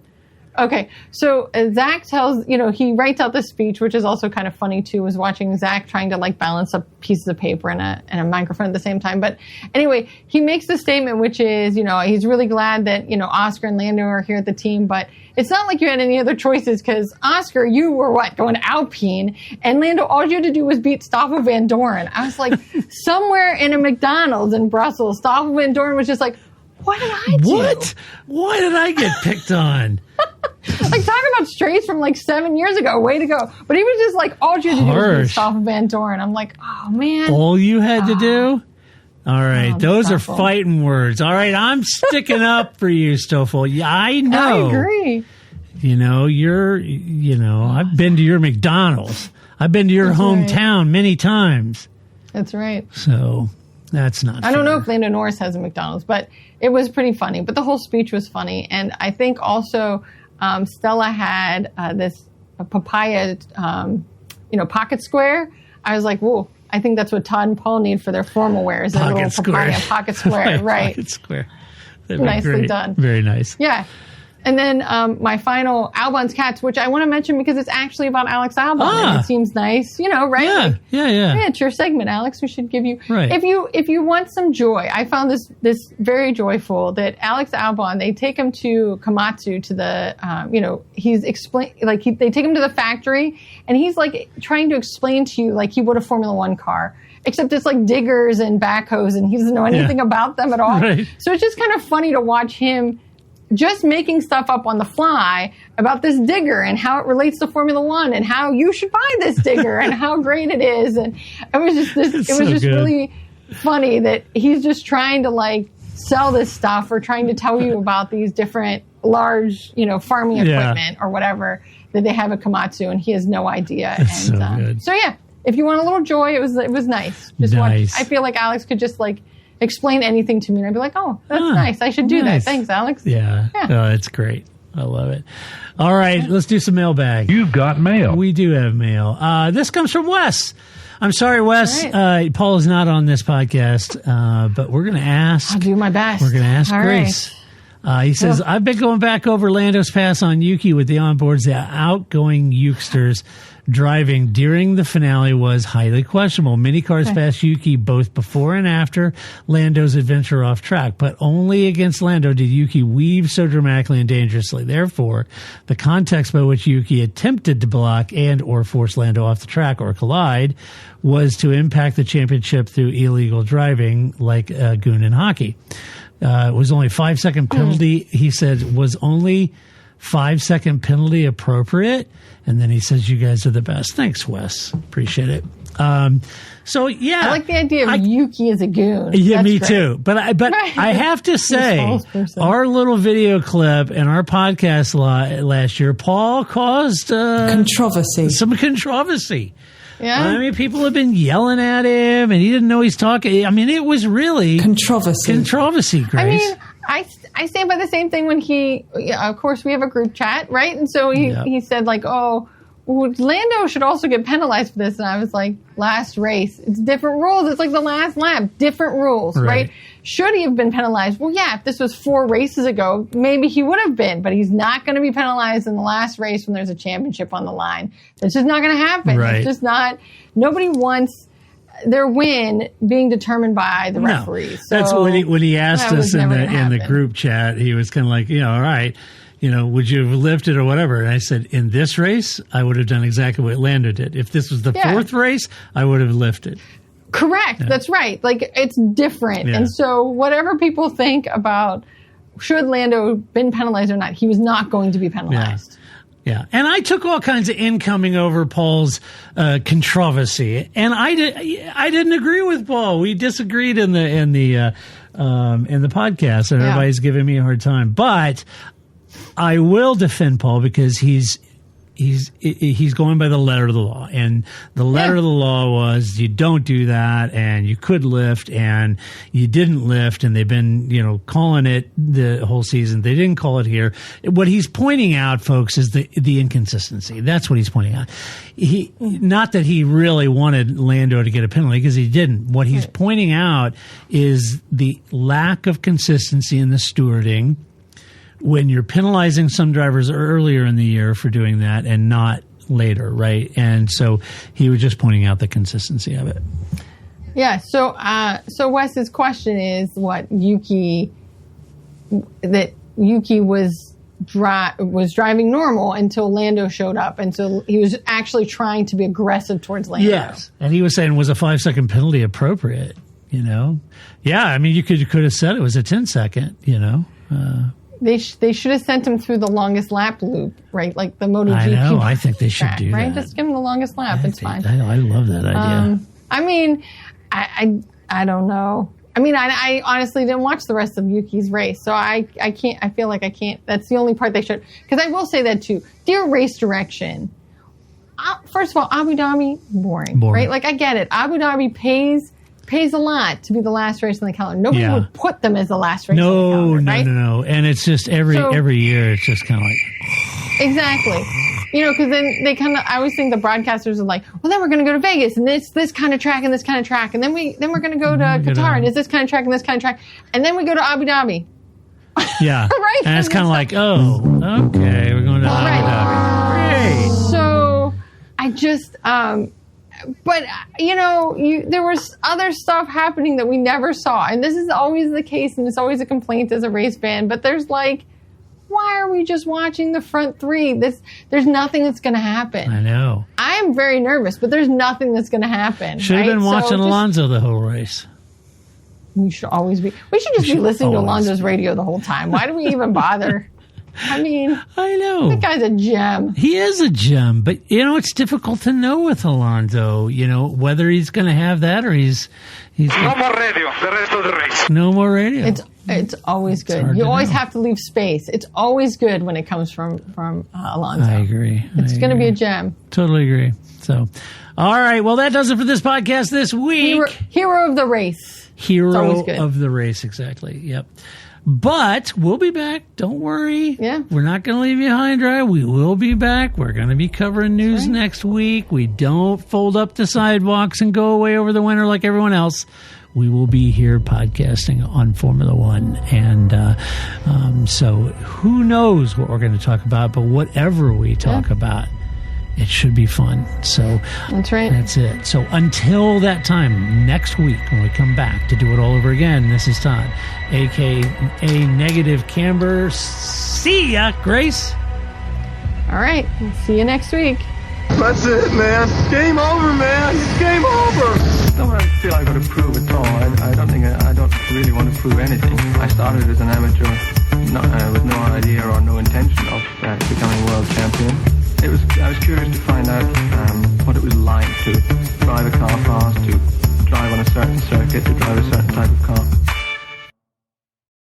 Okay, so Zach tells, he writes out this speech, which is also kind of funny too, was watching Zach trying to like balance up pieces of paper and a microphone at the same time. But anyway, he makes the statement, which is, he's really glad that, Oscar and Lando are here at the team, but it's not like you had any other choices because Oscar, you were going Alpine, and Lando, all you had to do was beat Stoffel Van Doren. I was like, somewhere in a McDonald's in Brussels, Stoffel Van Doren was just like, what did I do? What? Why did I get picked on? Like talking about strays from like 7 years ago. Way to go. But he was just like, all you had to do was beat Stoffel Van Doren. I'm like, oh man. All you had to do? All right. Those are fighting words. All right. I'm sticking up for you, Stoffel. Yeah, I know. I agree. I've been to your McDonald's. I've been to your hometown many times. That's right. So that's not I don't know if Lando Norris has a McDonald's, but it was pretty funny. But the whole speech was funny. And I think also Stella had this papaya, pocket square. I was like, whoa, I think that's what Todd and Paul need for their formal wear is a little papaya pocket square. Right. Pocket square. Nicely done. Very nice. Yeah. And then my final, Albon's Cats, which I want to mention because it's actually about Alex Albon. And it seems nice, right? Yeah, Yeah, it's your segment, Alex. We should give you. Right. If you want some joy, I found this very joyful that Alex Albon, they take him to Komatsu to the, he's they take him to the factory and he's like trying to explain to you like he would a Formula One car. Except it's like diggers and backhoes and he doesn't know anything about them at all. Right. So it's just kind of funny to watch him just making stuff up on the fly about this digger and how it relates to Formula One and how you should buy this digger and how great it is. And it was just really funny that he's just trying to like sell this stuff or trying to tell you about these different large, farming equipment or whatever that they have at Komatsu and he has no idea. It's and so yeah, if you want a little joy, it was nice. Just watch. I feel like Alex could just like explain anything to me and I'd be like, oh, that's nice. I should do that. Thanks, Alex. Yeah. Oh, it's great. I love it. All right, let's do some mailbag. You've got mail. We do have mail. This comes from Wes. I'm sorry, Wes. Right. Paul is not on this podcast, but we're going to ask. I'll do my best. We're going to ask Grace. Right. He says, I've been going back over Lando's pass on Yuki with the onboards. The outgoing Yukesters driving during the finale was highly questionable. Many cars passed Yuki both before and after Lando's adventure off track, but only against Lando did Yuki weave so dramatically and dangerously. Therefore, the context by which Yuki attempted to block and or force Lando off the track or collide was to impact the championship through illegal driving like goon in hockey. It was only a 5-second penalty. He said was only 5-second penalty appropriate? And then he says, you guys are the best. Thanks, Wes. Appreciate it. So yeah, I like the idea of Yuki as a goon. Yeah, That's me great. too. But I have to say, our little video clip and our podcast last year, Paul caused some controversy. Yeah, I mean, people have been yelling at him, and he didn't know he's talking. I mean, it was really controversy. Grace. I mean, I stand by the same thing when of course, we have a group chat, right? And so he said like, oh, Lando should also get penalized for this. And I was like, last race. It's different rules. It's like the last lap. Different rules, right? Should he have been penalized? Well, yeah, if this was 4 races ago, maybe he would have been. But he's not going to be penalized in the last race when there's a championship on the line. That's just not going to happen. Right. It's just not. Nobody wants their win being determined by the referees. So that's when he asked us in the group chat. He was kind of like, all right. Would you have lifted or whatever? And I said, in this race, I would have done exactly what Lando did. If this was the 4th race, I would have lifted. Correct. Yeah. That's right. Like, it's different. Yeah. And so whatever people think about should Lando been penalized or not, he was not going to be penalized. Yeah. And I took all kinds of incoming over Paul's controversy, and I didn't agree with Paul. We disagreed in the podcast, and everybody's giving me a hard time. But I will defend Paul because he's going by the letter of the law, and the letter of the law was you don't do that, and you could lift, and you didn't lift, and they've been calling it the whole season. They didn't call it here. What he's pointing out, folks, is the inconsistency. That's what he's pointing out. Not that he really wanted Lando to get a penalty, because he didn't. What he's pointing out is the lack of consistency in the stewarding when you're penalizing some drivers earlier in the year for doing that and not later, right? And so he was just pointing out the consistency of it. Yeah. So Wes's question is Yuki was driving normal until Lando showed up, and so he was actually trying to be aggressive towards Lando. Yes, and he was saying, was a 5-second penalty appropriate? Yeah. I mean, you could have said it was a 10-second. They should have sent him through the longest lap loop, right? Like the MotoGP. I know. I think they should do right? that. Just give him the longest lap. It's fine. I love that idea. I mean, I don't know. I mean, I honestly didn't watch the rest of Yuki's race, so I can't. I feel like I can't. That's the only part they should. Because I will say that too. Dear race direction. First of all, Abu Dhabi, boring, right? Like I get it. Abu Dhabi pays a lot to be the last race on the calendar. Nobody would put them as the last race on the calendar, right? No. And it's just every year, it's just kind of like... Exactly. Because then they kind of... I always think the broadcasters are like, well, then we're going to go to Vegas, and it's this kind of track and this kind of track, and then we're going to go to Qatar, and it's this kind of track and this kind of track, and then we go to Abu Dhabi. Yeah. Right? And it's kind of like, oh, okay, we're going to Abu Dhabi. Great. So, I just... But, there was other stuff happening that we never saw. And this is always the case, and it's always a complaint as a race fan. But there's like, why are we just watching the front 3? There's nothing that's going to happen. I know. I am very nervous, but there's nothing that's going to happen. Should have been watching Alonso the whole race. We should always be. We should just be listening to Alonso's radio the whole time. Why do we even bother? I mean, I know. That guy's a gem. He is a gem, but, it's difficult to know with Alonso, whether he's going to have that or he's no more radio the rest of the race. No more radio. It's always good. You always have to leave space. It's always good when it comes from Alonso. I agree. It's going to be a gem. Totally agree. So, all right. Well, that does it for this podcast this week. Hero of the race. Hero of the race, exactly. Yep. But we'll be back. Don't worry. Yeah. We're not going to leave you high and dry. We will be back. We're going to be covering news next week. We don't fold up the sidewalks and go away over the winter like everyone else. We will be here podcasting on Formula One. And so who knows what we're going to talk about, but whatever we talk about, it should be fun. So that's right. That's it. So until that time, next week when we come back to do it all over again, this is Todd, a.k.a. Negative Camber. See ya, Grace. All right. See you next week. That's it, man. Game over, man. It's game over. I don't feel I've got to prove at all. I don't really want to prove anything. I started as an amateur with no idea or no intention of becoming world champion. I was curious to find out what it was like to drive a car fast, to drive on a certain circuit, to drive a certain type of car.